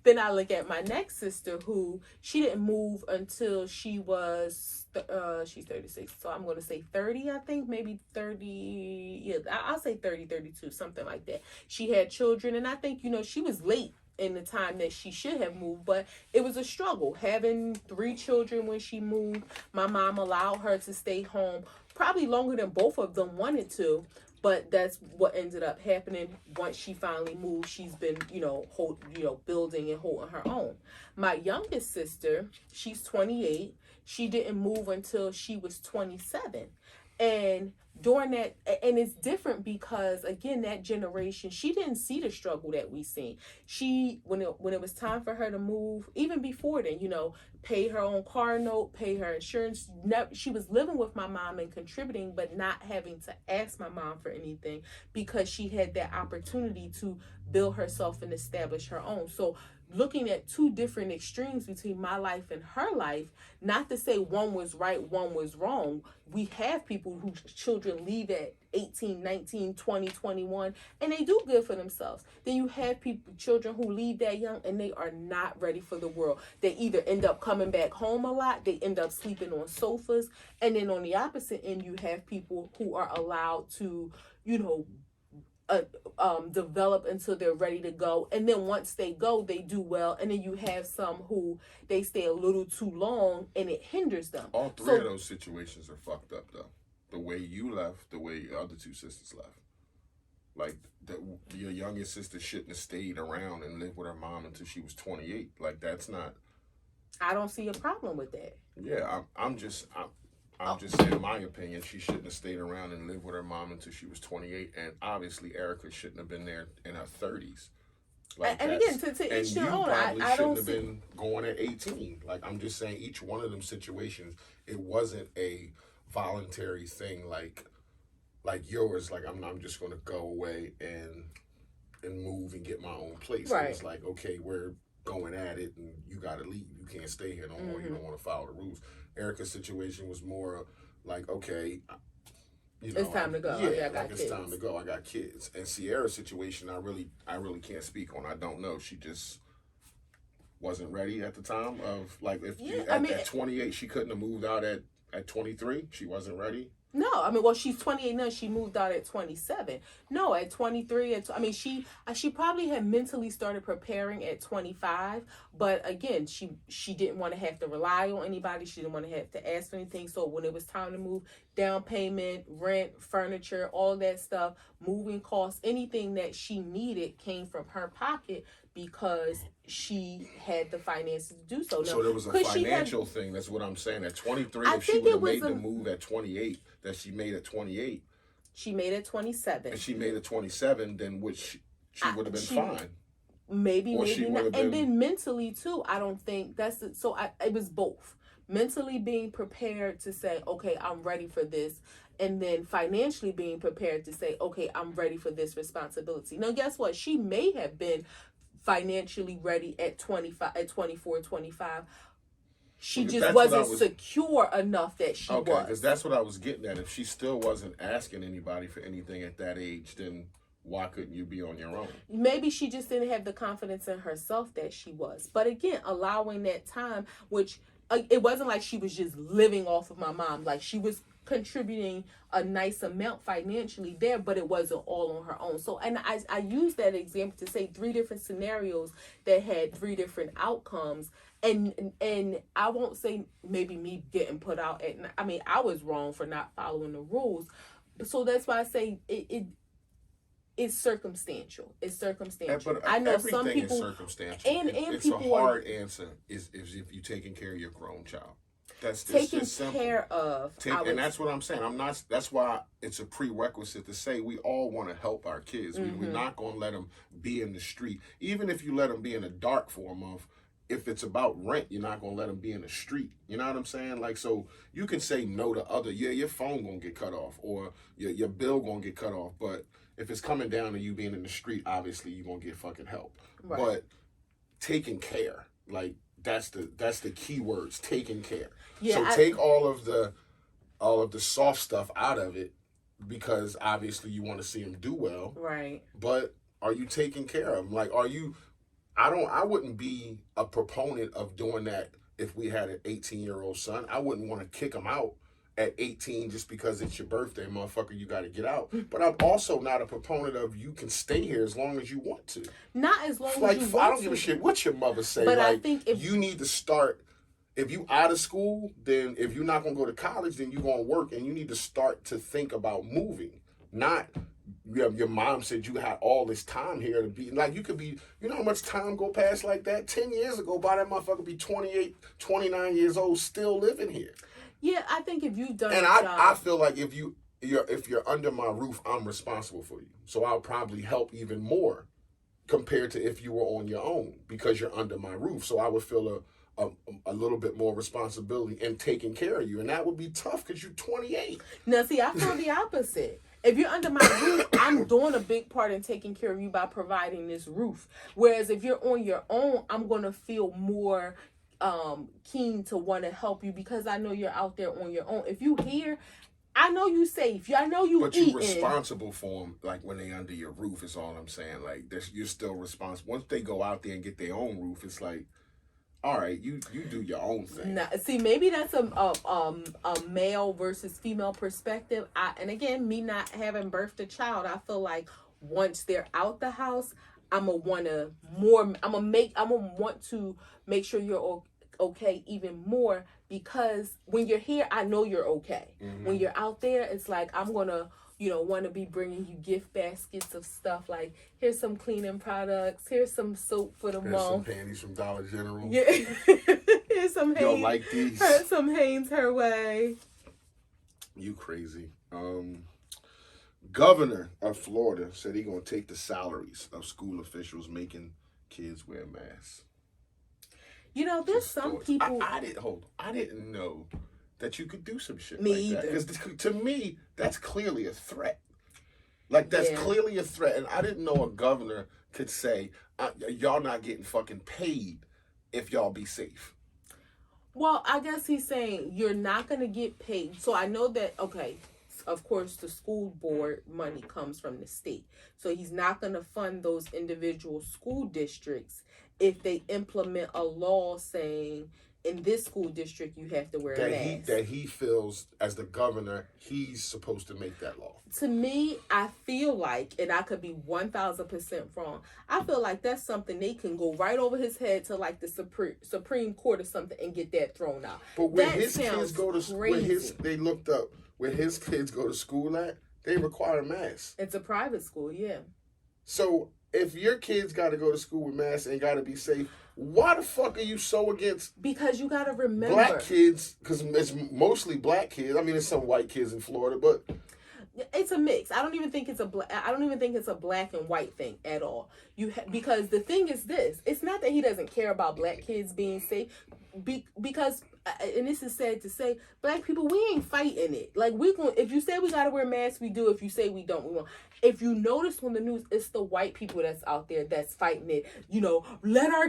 then I look at my next sister, who she didn't move until she was she's 36, so I'm going to say 30, I think, maybe 30. Yeah, I'll say 30, 32, something like that. She had children, and I think, she was late in the time that she should have moved, but it was a struggle having 3 children when she moved. My mom allowed her to stay home probably longer than both of them wanted to, but that's what ended up happening. Once she finally moved, she's been, building and holding her own. My youngest sister, she's 28. She didn't move until she was 27. And during that, and it's different because, again, that generation, she didn't see the struggle that we seen. She, when it was time for her to move, even before then, pay her own car note, pay her insurance. She was living with my mom and contributing, but not having to ask my mom for anything, because she had that opportunity to build herself and establish her own. So looking at 2 different extremes between my life and her life, not to say one was right, one was wrong. We have people whose children leave at 18, 19, 20, 21, and they do good for themselves. Then you have children who leave that young and they are not ready for the world. They either end up coming back home a lot, they end up sleeping on sofas, and then on the opposite end, you have people who are allowed to, develop until they're ready to go, and then once they go, they do well. And then you have some who they stay a little too long and it hinders them. All 3 of those situations are fucked up, though. The way you left, the way your other 2 sisters left. Like, your youngest sister shouldn't have stayed around and lived with her mom until she was 28. Like, that's not. I don't see a problem with that. Yeah, I'm just saying, in my opinion, she shouldn't have stayed around and lived with her mom until she was 28. And obviously, Erica shouldn't have been there in her 30s. Like, and again, to each their own. I don't shouldn't have been going at 18. Like, I'm just saying, each one of them situations, it wasn't a voluntary thing like yours. Like, I'm just going to go away and move and get my own place. Right. It's like, okay, we're going at it, and you got to leave. You can't stay here no more. You don't want to follow the rules. Erica's situation was more like, okay, it's time to go. Yeah, like, it's time to go. I got kids. And Sierra's situation, I really can't speak on. I don't know. She just wasn't ready at the time of, like, at 28, she couldn't have moved out at 23. She wasn't ready. No, I mean, well, she's 28 now. She moved out at 27. No, at 23. She probably had mentally started preparing at 25. But again, she didn't want to have to rely on anybody. She didn't want to have to ask for anything. So when it was time to move, down payment, rent, furniture, all that stuff, moving costs, anything that she needed came from her pocket because she had the finances to do so. Now, So there was a financial thing. That's what I'm saying. At 23, if she would have made the move at 28, that she made at 28. She made it 27. And she made it 27, then which she would have been fine. Maybe not. And then mentally too, I don't think that's it. So it was both. Mentally being prepared to say, okay, I'm ready for this. And then financially being prepared to say, okay, I'm ready for this responsibility. Now, guess what? She may have been financially ready at 25, at 24, 25. She just wasn't secure enough that she was. Okay, because that's what I was getting at. If she still wasn't asking anybody for anything at that age, then why couldn't you be on your own? Maybe she just didn't have the confidence in herself that she was. But again, allowing that time, which it wasn't like she was just living off of my mom. Like, she was contributing a nice amount financially there, but it wasn't all on her own. So, and I use that example to say 3 different scenarios that had 3 different outcomes. And I won't say maybe me getting put out at, I mean, I was wrong for not following the rules. So that's why I say it's circumstantial. It's circumstantial. But I know everything some people is circumstantial. And it's people a hard answer is if you're taking care of your grown child. That's taking just simple. care of. And that's what I'm saying. That's why it's a prerequisite to say we all want to help our kids. Mm-hmm. We're not going to let them be in the street. Even if you let them be in the dark for a month, if it's about rent, you're not going to let them be in the street. You know what I'm saying? Like, so you can say no to other, your phone going to get cut off or your bill going to get cut off. But if it's coming down to you being in the street, obviously you're going to get fucking help. Right. But taking care, like, that's the key words, taking care. Yeah, so take all of the soft stuff out of it because obviously you want to see them do well. Right. But are you taking care of them? Like, are you... I wouldn't be a proponent of doing that if we had an 18-year-old son. I wouldn't want to kick him out at 18 just because it's your birthday, motherfucker, you got to get out. But I'm also not a proponent of you can stay here as long as you want to. Not as long as you want to. I don't give a shit what your mother say. But like, I think you need to start, if you out of school, then if you're not going to go to college, then you're going to work and you need to start to think about moving. Not... Your mom said you had all this time here to be, like, you could be, you know how much time go past like that? 10 years ago, by that motherfucker be 28, 29 years old, still living here. Yeah, I think if you've done and I feel like if you're under my roof, I'm responsible for you. So I'll probably help even more compared to if you were on your own because you're under my roof. So I would feel a little bit more responsibility in taking care of you. And that would be tough because you're 28. Now, see, I feel the opposite. If you're under my roof, I'm doing a big part in taking care of you by providing this roof. Whereas if you're on your own, I'm going to feel more keen to want to help you because I know you're out there on your own. If you here, I know you safe. I know you eating. But you're responsible for them, like, when they under your roof is all I'm saying. Like, you're still responsible. Once they go out there and get their own roof, it's like, all right, you do your own thing. Now, see, maybe that's a male versus female perspective. And again, me not having birthed a child, I feel like once they're out the house, I'm gonna want to make sure you're okay even more because when you're here, I know you're okay. Mm-hmm. When you're out there, it's like I'm gonna want to be bringing you gift baskets of stuff like, here's some cleaning products, here's some soap for the month. Here's some panties from Dollar General. Yeah. Here's some Hanes. You'll like these. Here's some Hanes her way. You crazy. Governor of Florida said he's going to take the salaries of school officials making kids wear masks. There's some people... I didn't know that you could do some shit me like either. That. Because to me, that's clearly a threat. Like, that's clearly a threat. And I didn't know a governor could say, y'all not getting fucking paid if y'all be safe. Well, I guess he's saying you're not going to get paid. So I know that, okay, of course, the school board money comes from the state. So he's not going to fund those individual school districts if they implement a law saying in this school district you have to wear a that mask. that he feels as the governor he's supposed to make that law. To me, I feel like, and I could be 1,000% wrong, I feel like that's something they can go right over his head to like the Supreme Court or something and get that thrown out. But when that his kids go to they looked up where his kids go to school at, they require masks. It's a private school, yeah. So if your kids got to go to school with masks and got to be safe, why the fuck are you so against? Because you got to remember black kids, because it's mostly black kids. I mean, there's some white kids in Florida, but it's a mix. I don't even think it's a black and white thing at all. Because the thing is this: it's not that he doesn't care about black kids being safe, because and this is sad to say, black people, we ain't fighting it. Like if you say we gotta wear masks, we do. If you say we don't, we won't. If you notice on the news, it's the white people that's out there that's fighting it.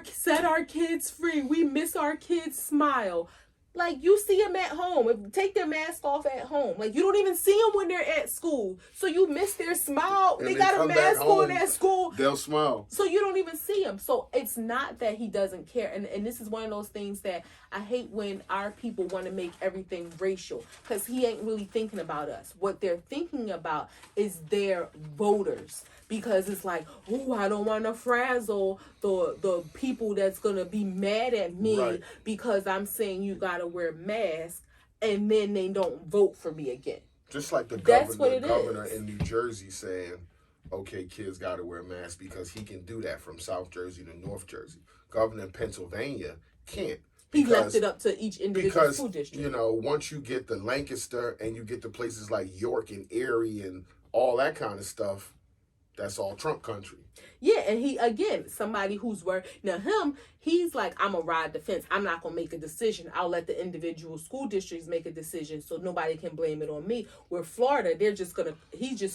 Set our kids free. We miss our kids' smile. Like, you see them at home. Take their mask off at home. Like, you don't even see them when they're at school. So you miss their smile. They got a mask on at school. They'll smile. So you don't even see them. So it's not that he doesn't care. And this is one of those things that I hate when our people want to make everything racial. Because he ain't really thinking about us. What they're thinking about is their voters. Because it's like, oh, I don't want to frazzle the people that's going to be mad at me because I'm saying you got to wear masks, and then they don't vote for me again. Just like the governor in New Jersey saying, okay, kids got to wear masks because he can do that from South Jersey to North Jersey. Governor in Pennsylvania can't. He left it up to each individual school district. Once you get the Lancaster and you get to places like York and Erie and all that kind of stuff, that's all Trump country. Yeah, and he, again, somebody who's he's like, I'm going to ride the fence. I'm not going to make a decision. I'll let the individual school districts make a decision so nobody can blame it on me. Where Florida, he's just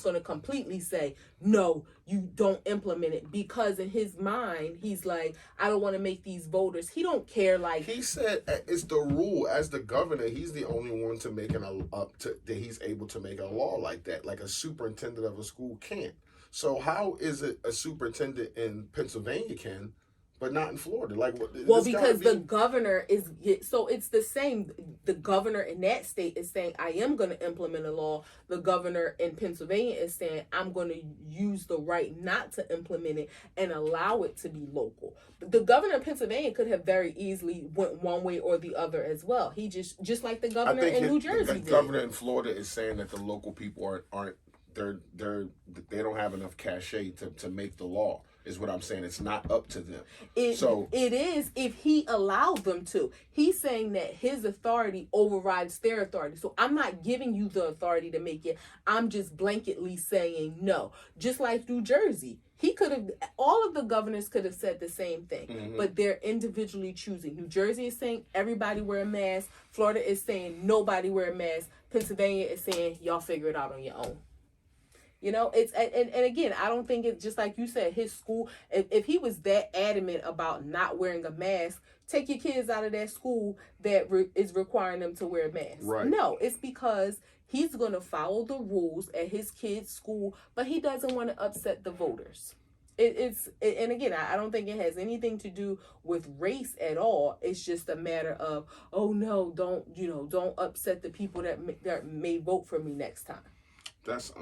going to completely say, no, you don't implement it. Because in his mind, he's like, I don't want to make these voters. He don't care. Like, he said, it's the rule. As the governor, he's the only one to make that he's able to make a law like that. Like a superintendent of a school can't. So how is it a superintendent in Pennsylvania can, but not in Florida? Because the governor is, so it's the same. The governor in that state is saying, I am going to implement a law. The governor in Pennsylvania is saying, I'm going to use the right not to implement it and allow it to be local. The governor of Pennsylvania could have very easily went one way or the other as well. He just like the governor in New Jersey did. The governor in Florida is saying that the local people aren't. They don't have enough cachet to make the law, is what I'm saying. It's not up to them. It is if he allowed them to. He's saying that his authority overrides their authority. So I'm not giving you the authority to make it. I'm just blanketly saying no. Just like New Jersey. All of the governors could have said the same thing, but they're individually choosing. New Jersey is saying everybody wear a mask. Florida is saying nobody wear a mask. Pennsylvania is saying y'all figure it out on your own. It's and again, I don't think it's just like you said, his school, if he was that adamant about not wearing a mask, take your kids out of that school that is requiring them to wear a mask. Right. No, it's because he's going to follow the rules at his kid's school, but he doesn't want to upset the voters. And again, I don't think it has anything to do with race at all. It's just a matter of, oh no, don't upset the people that may vote for me next time. That's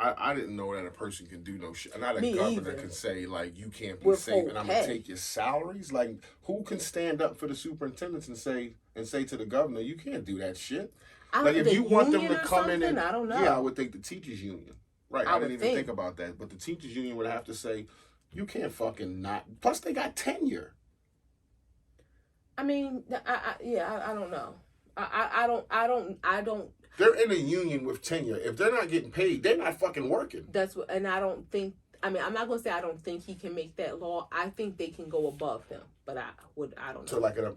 I didn't know that a person can do no shit. Not a governor can say, like, you can't be We're safe okay. and I'm gonna take your salaries. Like, who can stand up for the superintendents and say to the governor, you can't do that shit? Like, if you want them to come in and I don't know. Yeah, I would think the teachers union. Right. I didn't even think about that. But the teachers union would have to say, you can't fucking not. Plus they got tenure. I mean, I don't know. I don't. They're in a union with tenure. If they're not getting paid, they're not fucking working. And I don't think. I mean, I'm not gonna say I don't think he can make that law. I think they can go above him, but I don't know. So like an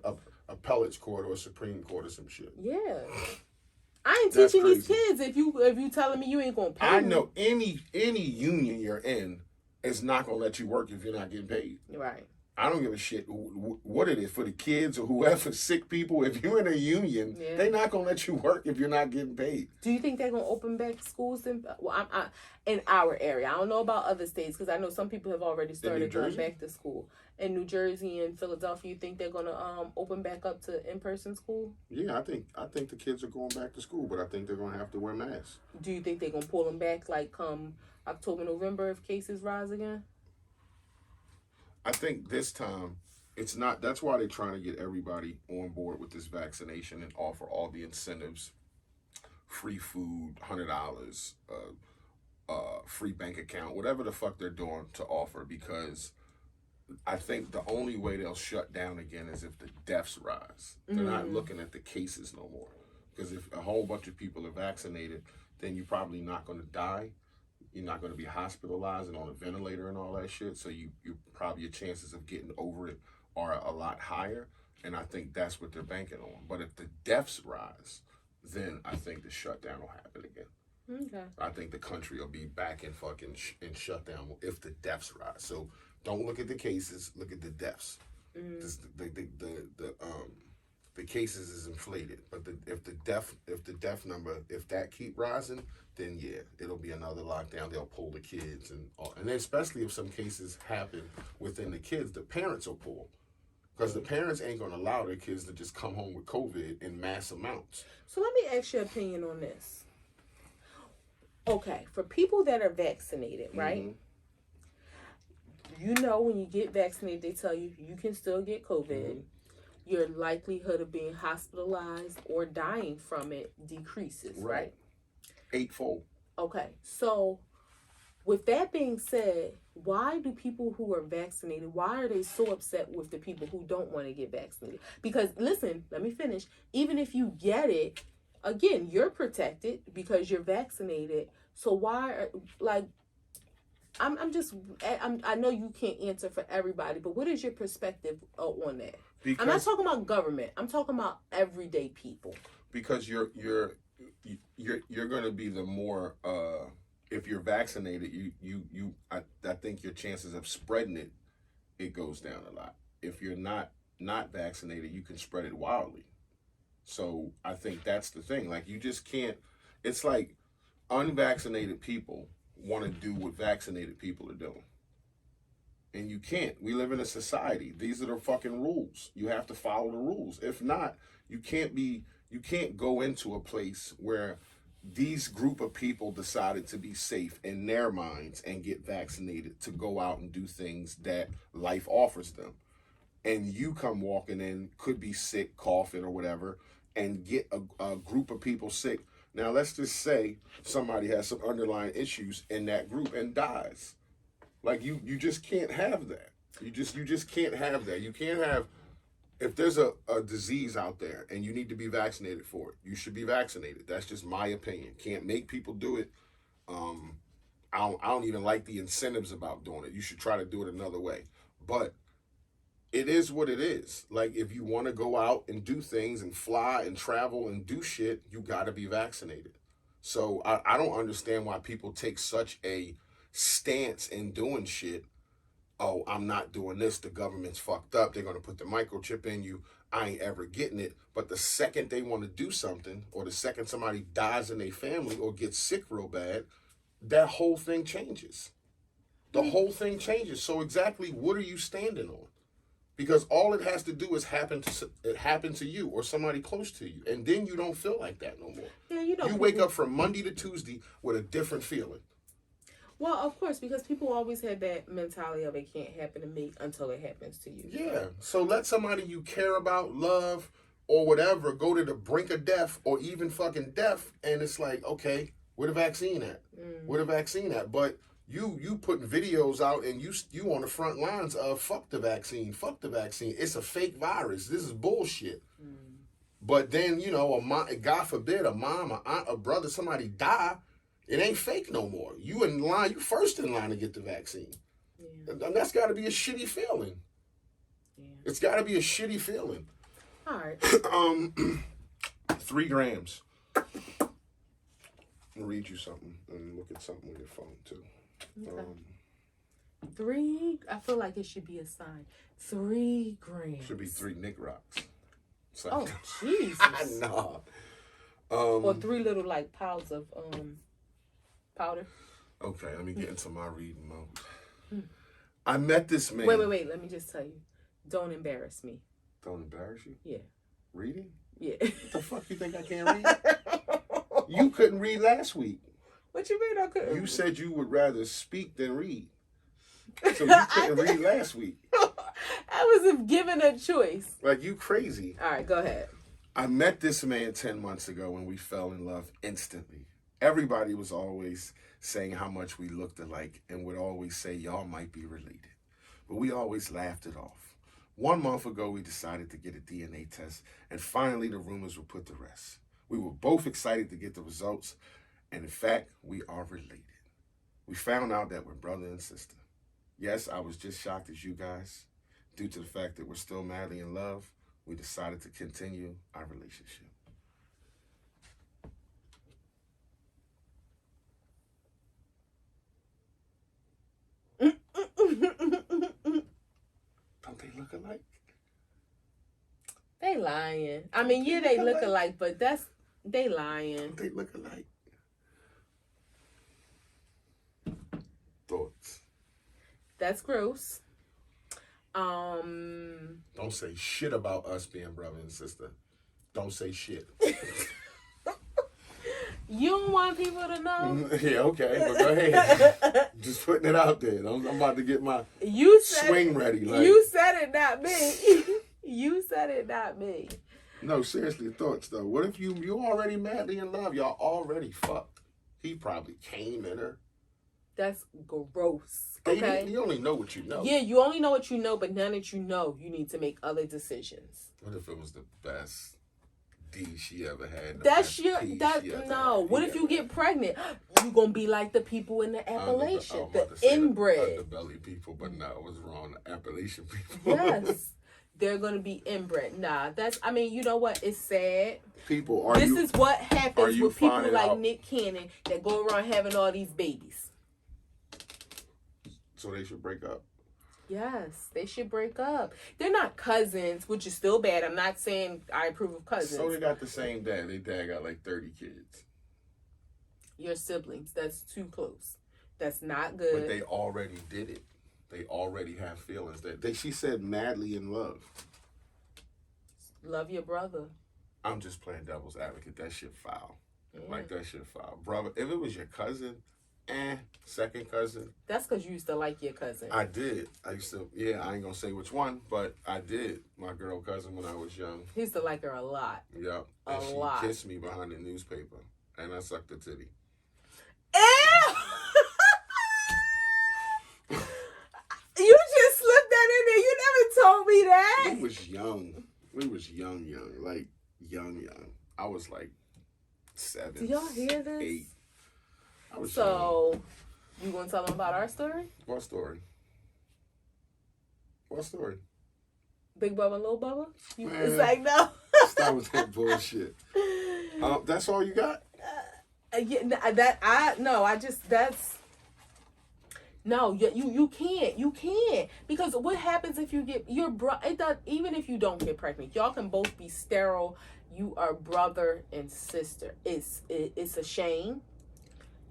appellate's court or a Supreme Court or some shit. Yeah. I ain't teaching these kids if you telling me you ain't gonna pay. I know any union you're in is not gonna let you work if you're not getting paid. Right. I don't give a shit what it is for the kids or whoever, sick people. If you're in a union, they're not gonna let you work if you're not getting paid. Do you think they're gonna open back schools in in our area? I don't know about other states because I know some people have already started going back to school. In New Jersey and Philadelphia, you think they're gonna open back up to in-person school? Yeah, I think the kids are going back to school, but I think they're gonna have to wear masks. Do you think they're gonna pull them back like come October, November if cases rise again? I think this time it's not. That's why they're trying to get everybody on board with this vaccination and offer all the incentives, free food, $100, free bank account, whatever the fuck they're doing to offer. Because I think the only way they'll shut down again is if the deaths rise. They're not looking at the cases no more. Because if a whole bunch of people are vaccinated, then you're probably not going to die. You're not going to be hospitalized and on a ventilator and all that shit. So you probably your chances of getting over it are a lot higher. And I think that's what they're banking on. But if the deaths rise, then I think the shutdown will happen again. Okay. I think the country will be back in fucking in shutdown if the deaths rise. So don't look at the cases, look at the deaths. The cases is inflated, but if the death number keep rising, then yeah, it'll be another lockdown. They'll pull the kids and then especially if some cases happen within the kids, the parents will pull because the parents ain't gonna allow their kids to just come home with COVID in mass amounts. So let me ask your opinion on this. Okay, for people that are vaccinated, right? You know, when you get vaccinated, they tell you you can still get COVID. Your likelihood of being hospitalized or dying from it decreases, right? 8-fold. Okay, so with that being said, why do people who are vaccinated, why are they so upset with the people who don't want to get vaccinated? Because, listen, let me finish. Even if you get it, again, you're protected because you're vaccinated. So why, I know you can't answer for everybody, but what is your perspective on that? Because, I'm not talking about government. I'm talking about everyday people. Because you're going to be the more if you're vaccinated, I think your chances of spreading it goes down a lot. If you're not vaccinated, you can spread it wildly. So I think that's the thing. Like you just can't. It's like unvaccinated people want to do what vaccinated people are doing. And you can't. We live in a society. These are the fucking rules. You have to follow the rules. If not, you can't go into a place where these group of people decided to be safe in their minds and get vaccinated to go out and do things that life offers them. And you come walking in, could be sick, coughing or whatever, and get a group of people sick. Now, let's just say somebody has some underlying issues in that group and dies. Like you just can't have that. You just can't have that. You can't have, if there's a disease out there and you need to be vaccinated for it, you should be vaccinated. That's just my opinion. Can't make people do it. I don't even like the incentives about doing it. You should try to do it another way. But it is what it is. Like if you want to go out and do things and fly and travel and do shit, you got to be vaccinated. So I don't understand why people take such a stance in doing shit. Oh, I'm not doing this. The government's fucked up. They're going to put the microchip in you. I ain't ever getting it. But the second they want to do something, or the second somebody dies in their family or gets sick real bad, that whole thing changes. The whole thing changes. So exactly what are you standing on? Because all it has to do is happen to you or somebody close to you. And then you don't feel like that no more. Yeah, you wake up from Monday to Tuesday with a different feeling. Well, of course, because people always have that mentality of it can't happen to me until it happens to you. Yeah. So let somebody you care about, love, or whatever go to the brink of death or even fucking death. And it's like, okay, where the vaccine at? Where the vaccine at? But you putting videos out and you on the front lines of fuck the vaccine. It's a fake virus. This is bullshit. But then, God forbid, a mom, an aunt, a brother, somebody die. It ain't fake no more. You in line. You first in line to get the vaccine. Yeah. And that's got to be a shitty feeling. Yeah. It's got to be a shitty feeling. All right. 3 grams. I'll read you something and look at something on your phone too. Okay. I feel like it should be a sign. 3 grams. Should be 3 Nick Rocks. So, Oh, Jesus. no. Or 3 little, like, pounds of powder. Okay, let me get into my reading mode. I met this man. Wait. Let me just tell you. Don't embarrass me. Don't embarrass you? Yeah. Reading? Yeah. What the fuck you think I can't read? You couldn't read last week. What you mean I couldn't? You said you would rather speak than read. So you couldn't read last week. I was given a choice. Like, you crazy. All right, go ahead. I met this man 10 months ago and we fell in love instantly. Everybody was always saying how much we looked alike and would always say y'all might be related. But we always laughed it off. 1 month ago, we decided to get a DNA test, and finally the rumors were put to rest. We were both excited to get the results, and in fact, we are related. We found out that we're brother and sister. Yes, I was just shocked as you guys. Due to the fact that we're still madly in love, we decided to continue our relationship. Don't they look alike? They lying. I mean, yeah, they look alike, but they lying. Don't they look alike? Thoughts? That's gross. Don't say shit about us being brother and sister. Don't say shit. You don't want people to know? Yeah, okay, but go ahead. Just putting it out there. I'm about to get my swing ready. Like, you said it, not me. You said it, not me. No, seriously, thoughts though. What if you already madly in love? Y'all already fucked. He probably came in her. That's gross. Okay. You only know what you know. Yeah, you only know what you know, but now that you know, you need to make other decisions. What if it was the best D she ever had? What if you get pregnant? You gonna be like the people in the Appalachian, the inbred. The belly people, but no, it was wrong. The Appalachian people. Yes. They're gonna be inbred. Nah, you know what? It's sad. People, this is what happens with people like Nick Cannon that go around having all these babies. So they should break up. Yes, they should break up. They're not cousins, which is still bad. I'm not saying I approve of cousins. So they got the same dad. Their dad got like 30 kids. Your siblings. That's too close. That's not good. But they already did it. They already have feelings. She said madly in love. Love your brother. I'm just playing devil's advocate. That shit foul. Yeah. Like, that shit foul. Brother, if it was your cousin, second cousin. That's because you used to like your cousin. I did. I used to, I ain't gonna say which one, but I did. My girl cousin when I was young. He used to like her a lot. Yep. And she kissed me behind the newspaper. And I sucked her titty. Ew! You just slipped that in there. You never told me that. We was young. Like, young. I was like 7. Do y'all hear this? 8. I was young. You gonna tell them about our story? What story? Big Bubba, Little Bubba? It's like, no. Stop with that bullshit. That's all you got? No, you can't because what happens if you get even if you don't get pregnant, y'all can both be sterile. You are brother and sister. It's a shame.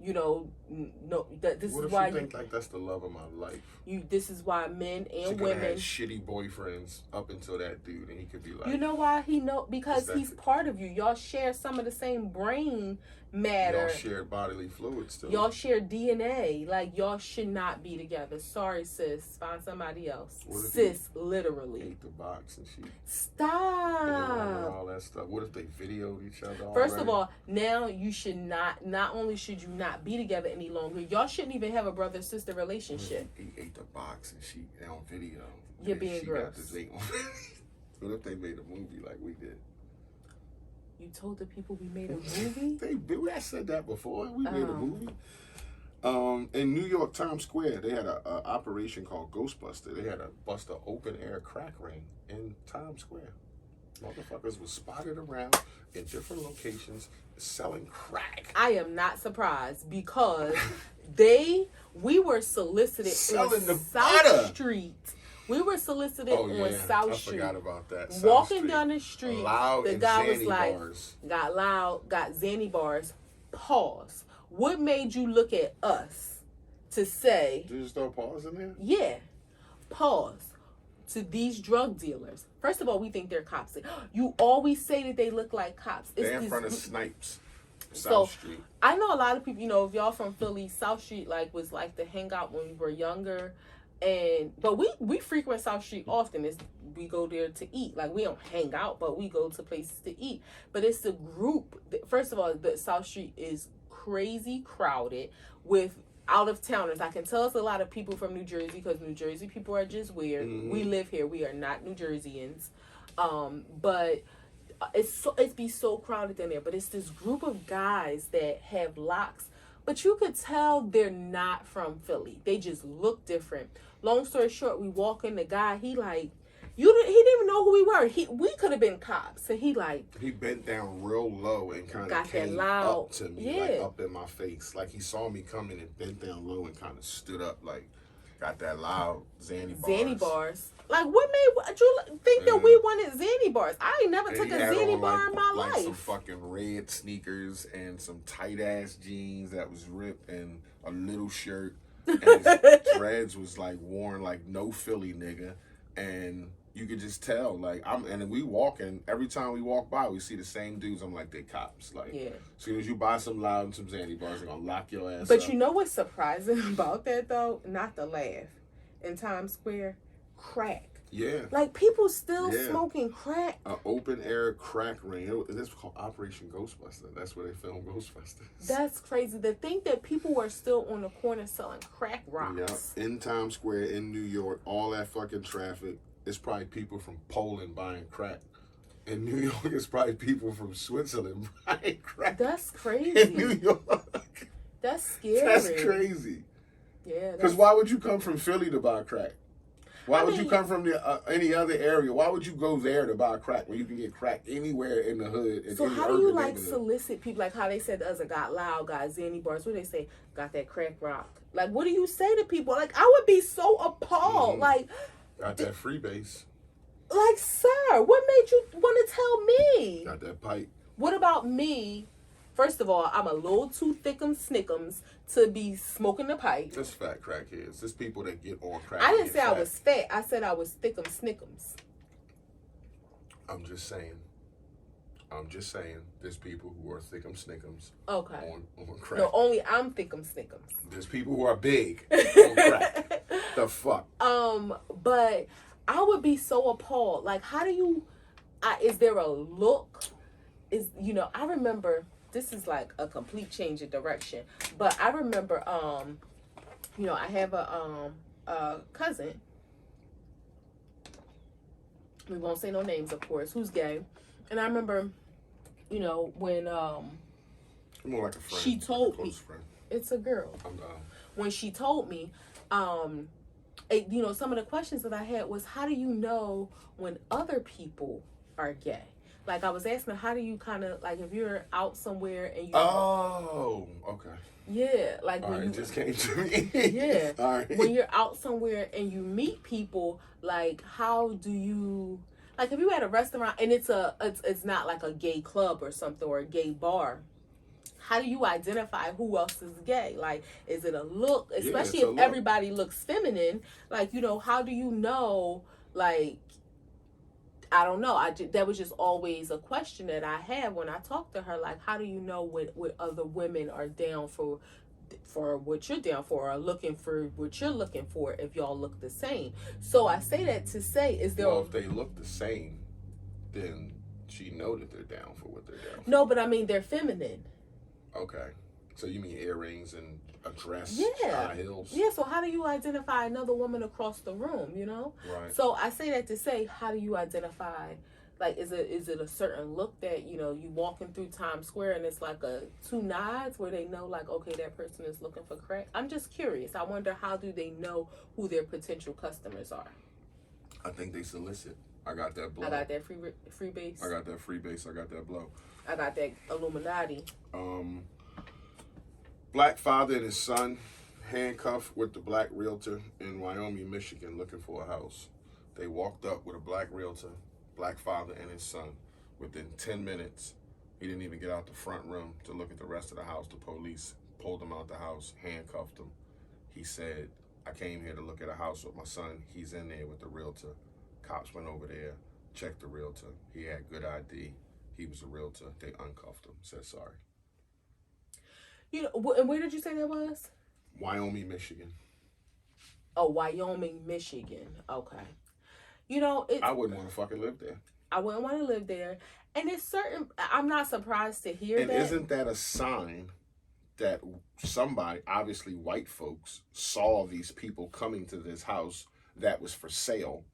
You know, no. This what is if why you think like that's the love of my life. This is why men and she women had shitty boyfriends up until that dude, and he could be like. You know why because he's part of you. Y'all share some of the same brain matter. Y'all share bodily fluids too. Y'all share DNA. Like, y'all should not be together. Sorry, sis. Find somebody else. Sis, literally. Ate the box and she. Stop. All that stuff. What if they videoed each other? First of all, now you should not. Not only should you not be together any longer, y'all shouldn't even have a brother sister relationship. He ate the box and she on video. You're being gross. What if they made a movie like we did? You told the people we made a movie? I said that before. We made a movie. In New York, Times Square, they had a operation called Ghostbuster. They had to bust an open air crack ring in Times Square. Motherfuckers was spotted around in different locations selling crack. I am not surprised because we were solicited Selling on the South butter. Street. We were solicited on South Street. I forgot about that. Walking down the street, loud the and guy was Xanny like, bars. got loud, got Xanny bars. Pause. What made you look at us to say, Did you just throw pause in there? yeah, pause, to these drug dealers? First of all, we think they're cops. You always say that they look like cops. They're in front of Snipes, So, South Street. I know a lot of people, if y'all from Philly, South Street was like the hangout when we were younger. But we frequent South Street often. We go there to eat. Like, we don't hang out, but we go to places to eat. But it's the group. First of all, the South Street is crazy crowded with out of towners. I can tell it's a lot of people from New Jersey because New Jersey people are just weird. Mm-hmm. We live here. We are not New Jerseyans. But it's be so crowded in there. But it's this group of guys that have locks. But you could tell they're not from Philly. They just look different. Long story short, we walk in, the guy, he didn't even know who we were. We could have been cops. So he bent down real low and kind of came loud up to me, like up in my face. Like he saw me coming and bent down low and kind of stood up, like got that loud Xanny bars. Like, what made you think that we wanted Xanny bars? I ain't never took a Xanny bar in my life. Some fucking red sneakers and some tight ass jeans that was ripped and a little shirt. And his dreads was like worn like no Philly nigga, and you could just tell and we walking every time we walk by we see the same dudes. I'm like, they cops. Like, as soon as you buy some loud and some Xanny bars, they're gonna lock your ass up. But you know what's surprising about that though? Not the laugh. In Times Square, crack. Yeah. Like, people still smoking crack. An open air crack ring. This was called Operation Ghostbuster. That's where they filmed Ghostbusters. That's crazy. To think that people were still on the corner selling crack rocks. Yeah. In Times Square, in New York, all that fucking traffic. It's probably people from Poland buying crack. In New York, it's probably people from Switzerland buying crack. That's crazy. In New York. That's scary. That's crazy. Yeah. Because why would you come from Philly to buy crack? Why would you come from any other area? Why would you go there to buy crack when you can get crack anywhere in the hood? So how do you solicit people? Like how they said the other got loud, got Xanny bars. What do they say? Got that crack rock. Like, what do you say to people? Like, I would be so appalled. Mm-hmm. Like, got that freebase. Like, sir, what made you want to tell me? Got that pipe. What about me? First of all, I'm a little too thick'em snick'ems to be smoking the pipe. That's fat crackheads. There's people that get on crack. I didn't say I was fat. I said I was thick'em snick'ems. I'm just saying. There's people who are thick'em snick'ems. Okay. On crack. No, only I'm thick'em snick'ems. There's people who are big on crack. The fuck. But I would be so appalled. Like, how do you? Is there a look? I remember. This is like a complete change of direction. But I remember, I have a cousin. We won't say no names, of course, who's gay. And I remember, when more like a friend. She told like me. Friend. It's a girl. When she told me, some of the questions that I had was, how do you know when other people are gay? Like, I was asking her, how do you kind of, like, if you're out somewhere and you... Oh, okay. Yeah, like when it just came to me. Yeah. All right. When you're out somewhere and you meet people, like, how do you... Like, if you at a restaurant and it's not like a gay club or something or a gay bar, how do you identify who else is gay? Like, is it a look? Especially if everybody looks feminine. Like, how do you know, like... I don't know. That was just always a question that I had when I talked to her. Like, how do you know when other women are down for what you're down for or looking for what you're looking for if y'all look the same? So I say that to say, is there... Well, if they look the same, then she know that they're down for what they're down for. No, but I mean, they're feminine. Okay. So you mean earrings and a dress, high heels? Yeah, so how do you identify another woman across the room, Right. So I say that to say, how do you identify, like, is it a certain look that, you walking through Times Square and it's like two nods where they know, like, okay, that person is looking for crack? I'm just curious. I wonder, how do they know who their potential customers are? I think they solicit. I got that blow. I got that free base. I got that free base. I got that blow. I got that Illuminati. Black father and his son handcuffed with the black realtor in Wyoming, Michigan, looking for a house. They walked up with a black realtor, black father and his son. Within 10 minutes, he didn't even get out the front room to look at the rest of the house. The police pulled him out the house, handcuffed him. He said, I came here to look at a house with my son. He's in there with the realtor. Cops went over there, checked the realtor. He had good ID. He was a realtor. They uncuffed him, said sorry. You know, and where did you say that was? Wyoming, Michigan. Oh, Wyoming, Michigan. Okay. You know, I wouldn't want to fucking live there. I wouldn't want to live there. And it's certain, I'm not surprised to hear and that. And isn't that a sign that somebody, obviously white folks, saw these people coming to this house that was for sale,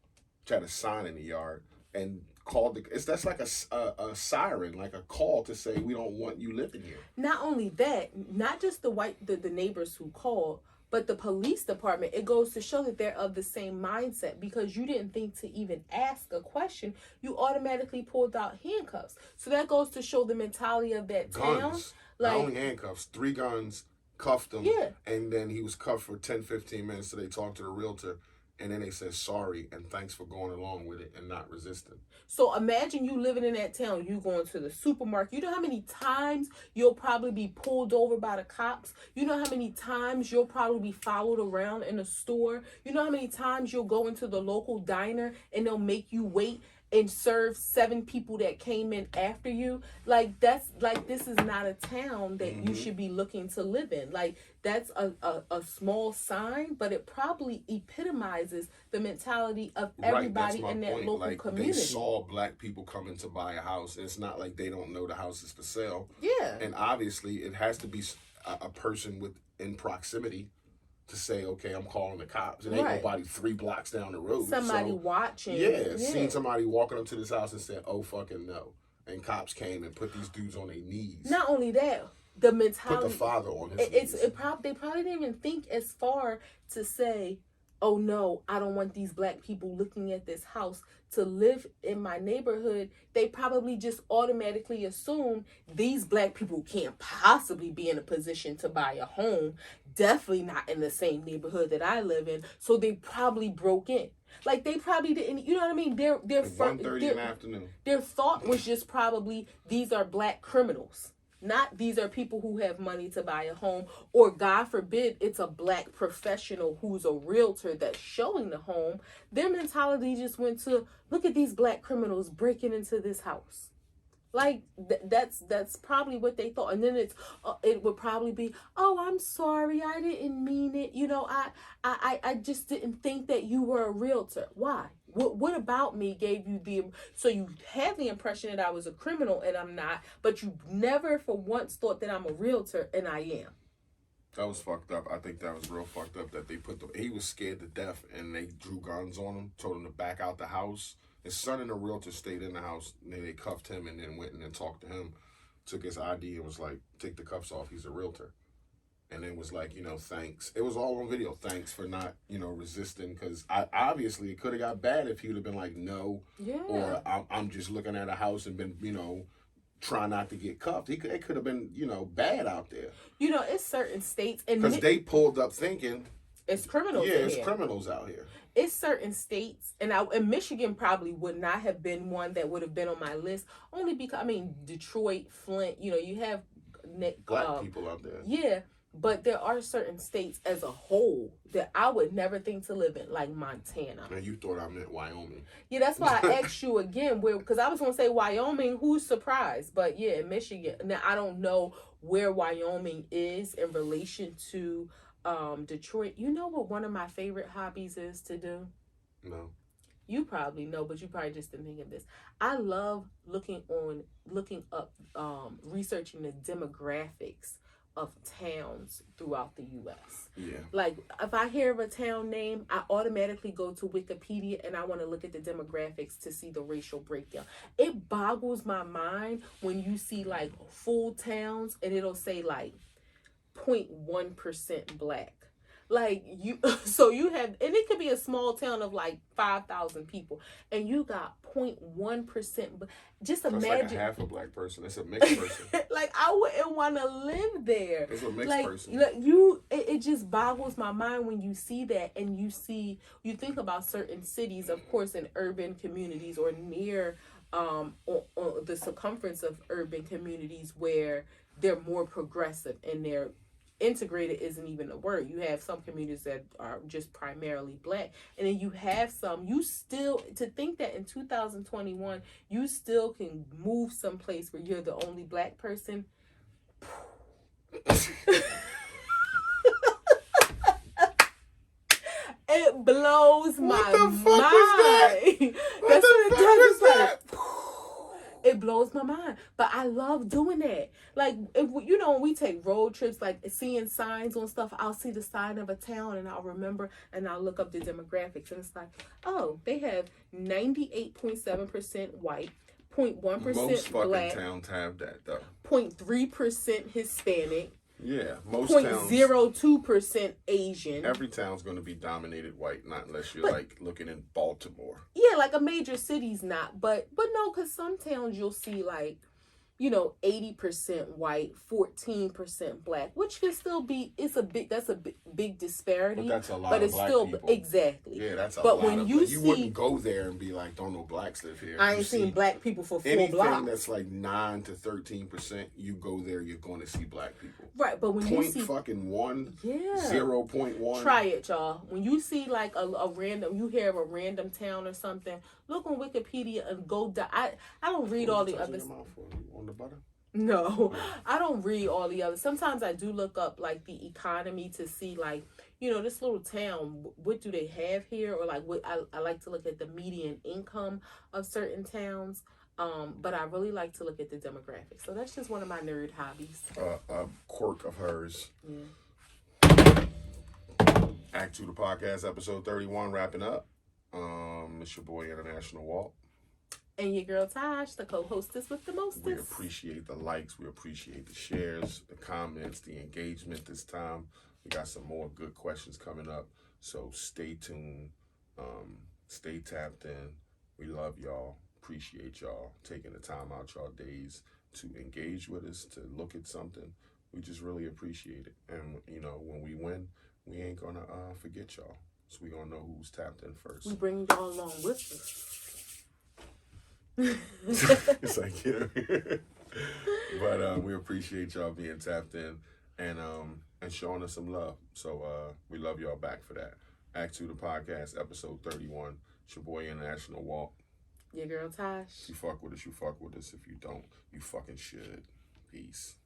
had a sign in the yard, and called that's like a siren, like a call to say we don't want you living here. Not only that, not just the neighbors who called, but the police department. It goes to show that they're of the same mindset, because you didn't think to even ask a question, you automatically pulled out handcuffs. So that goes to show the mentality of that town. Guns, like, not only handcuffs, 3 guns, cuffed him, yeah. And then he was cuffed for 10-15 minutes. So they talked to the realtor. And then they said sorry and thanks for going along with it and not resisting. So imagine you living in that town, you going to the supermarket. You know how many times you'll probably be pulled over by the cops? You know how many times you'll probably be followed around in a store? You know how many times you'll go into the local diner and they'll make you wait and serve 7 people that came in after you? Like, that's like, this is not a town that you should be looking to live in. Like, that's a small sign, but it probably epitomizes the mentality of everybody in that local like, community. They saw black people coming to buy a house. It's not like they don't know the house is for sale. Yeah. And obviously it has to be a person in proximity to say, okay, I'm calling the cops. It ain't nobody 3 blocks down the road. Somebody watching. Yeah, seen somebody walking up to this house and said, oh, fucking no. And cops came and put these dudes on their knees. Not only that, the mentality. Put the father on his knees. They probably didn't even think as far to say, oh no, I don't want these black people looking at this house to live in my neighborhood. They probably just automatically assume these black people can't possibly be in a position to buy a home. Definitely not in the same neighborhood that I live in. So they probably broke in. Like, they probably didn't, you know what I mean? 1:30 in the afternoon. Their thought was just probably, these are black criminals. Not these are people who have money to buy a home, or God forbid it's a black professional who's a realtor that's showing the home. Their mentality just went to, look at these black criminals breaking into this house. Like, that's probably what they thought. And then it would probably be, oh, I'm sorry, I didn't mean it. You know, I just didn't think that you were a realtor. Why? What about me gave you so you had the impression that I was a criminal and I'm not, but you never for once thought that I'm a realtor and I am. That was fucked up. I think that was real fucked up that they he was scared to death and they drew guns on him, told him to back out the house. His son and the realtor stayed in the house, and then they cuffed him and then went and then talked to him, took his ID and was like, take the cuffs off, he's a realtor. And then was like, thanks. It was all on video. Thanks for not, resisting. Because obviously it could have got bad if he would have been like, no. Yeah. Or I'm just looking at a house and been, trying not to get cuffed. It could have been, bad out there. It's certain states. Because they pulled up thinking. It's criminals. Yeah, it's criminals out here. It's certain states. And Michigan probably would not have been one that would have been on my list. Only because, Detroit, Flint, you have black people out there. Yeah. But there are certain states as a whole that I would never think to live in, like Montana. And you thought I meant Wyoming. Yeah, that's why I asked you again, because I was going to say Wyoming, who's surprised? But yeah, Michigan. Now, I don't know where Wyoming is in relation to Detroit. You know what one of my favorite hobbies is to do? No. You probably know, but you probably just didn't think of this. I love looking up, researching the demographics of towns throughout the U.S. Yeah. Like, if I hear of a town name, I automatically go to Wikipedia and I want to look at the demographics to see the racial breakdown. It boggles my mind when you see, like, full towns and it'll say, like, 0.1% black. Like you, so you have, and it could be a small town of like 5,000 people, and you got 0.1%. But just So it's like a imagine, half a black person. It's a mixed person. like I wouldn't want to live there. It's a mixed Like person. it just boggles my mind when you see that, and you think about certain cities, of course, in urban communities or near on the circumference of urban communities where they're more progressive and they're integrated isn't even a word. You have some communities that are just primarily black, and then you have some, you still, to think that in 2021 you still can move someplace where you're the only black person. It blows my What the fuck mind. is that? What That's the what it fuck does. is It's like, that? it blows my mind. But I love doing that. Like, if you know, when we take road trips, like seeing signs on stuff, I'll see the sign of a town and I'll remember and I'll look up the demographics. And it's like, oh, they have 98.7% white, 0.1% Most fucking black, towns have that though. 0.3% Hispanic, Yeah, most towns. 0.02% Asian. Every town's going to be dominated white, not unless you're like looking in Baltimore. Yeah, like a major city's not, but no, because some towns you'll see like, 80% white, 14% black, which can still be, that's a big disparity. But that's a lot but of it's black still people. Exactly. Yeah, that's a but lot when of you black. see, You wouldn't go there and be like, don't no blacks live here. I ain't seen black people for 4 anything blocks. that's like 9 to 13%, you go there, you're going to see black people. Right, but when you see fucking 1, yeah, 0.1. Try it, y'all. When you see like a random, you hear of a random town or something, look on Wikipedia and go down. I don't read all the other. On the butter? No, I don't read all the others. Sometimes I do look up like the economy to see like, this little town, what do they have here? Or like what I like to look at the median income of certain towns. But I really like to look at the demographics. So that's just one of my nerd hobbies. A quirk of hers. Yeah. Act 2 the podcast, episode 31, wrapping up. It's your boy International Walt. And your girl Tosh, the co-hostess with the mostest. We appreciate the likes. We appreciate the shares, the comments, the engagement this time. We got some more good questions coming up. So stay tuned. Stay tapped in. We love y'all. Appreciate y'all taking the time out y'all days to engage with us, to look at something. We just really appreciate it. And, when we win, we ain't going to forget y'all. So we going to know who's tapped in first. We bring y'all along with us. It's like, but we appreciate y'all being tapped in and showing us some love. So we love y'all back for that. Act 2 the podcast, episode 31. It's your boy International Walt. Your girl Tosh. If you fuck with us, you fuck with us. If you don't, you fucking should. Peace.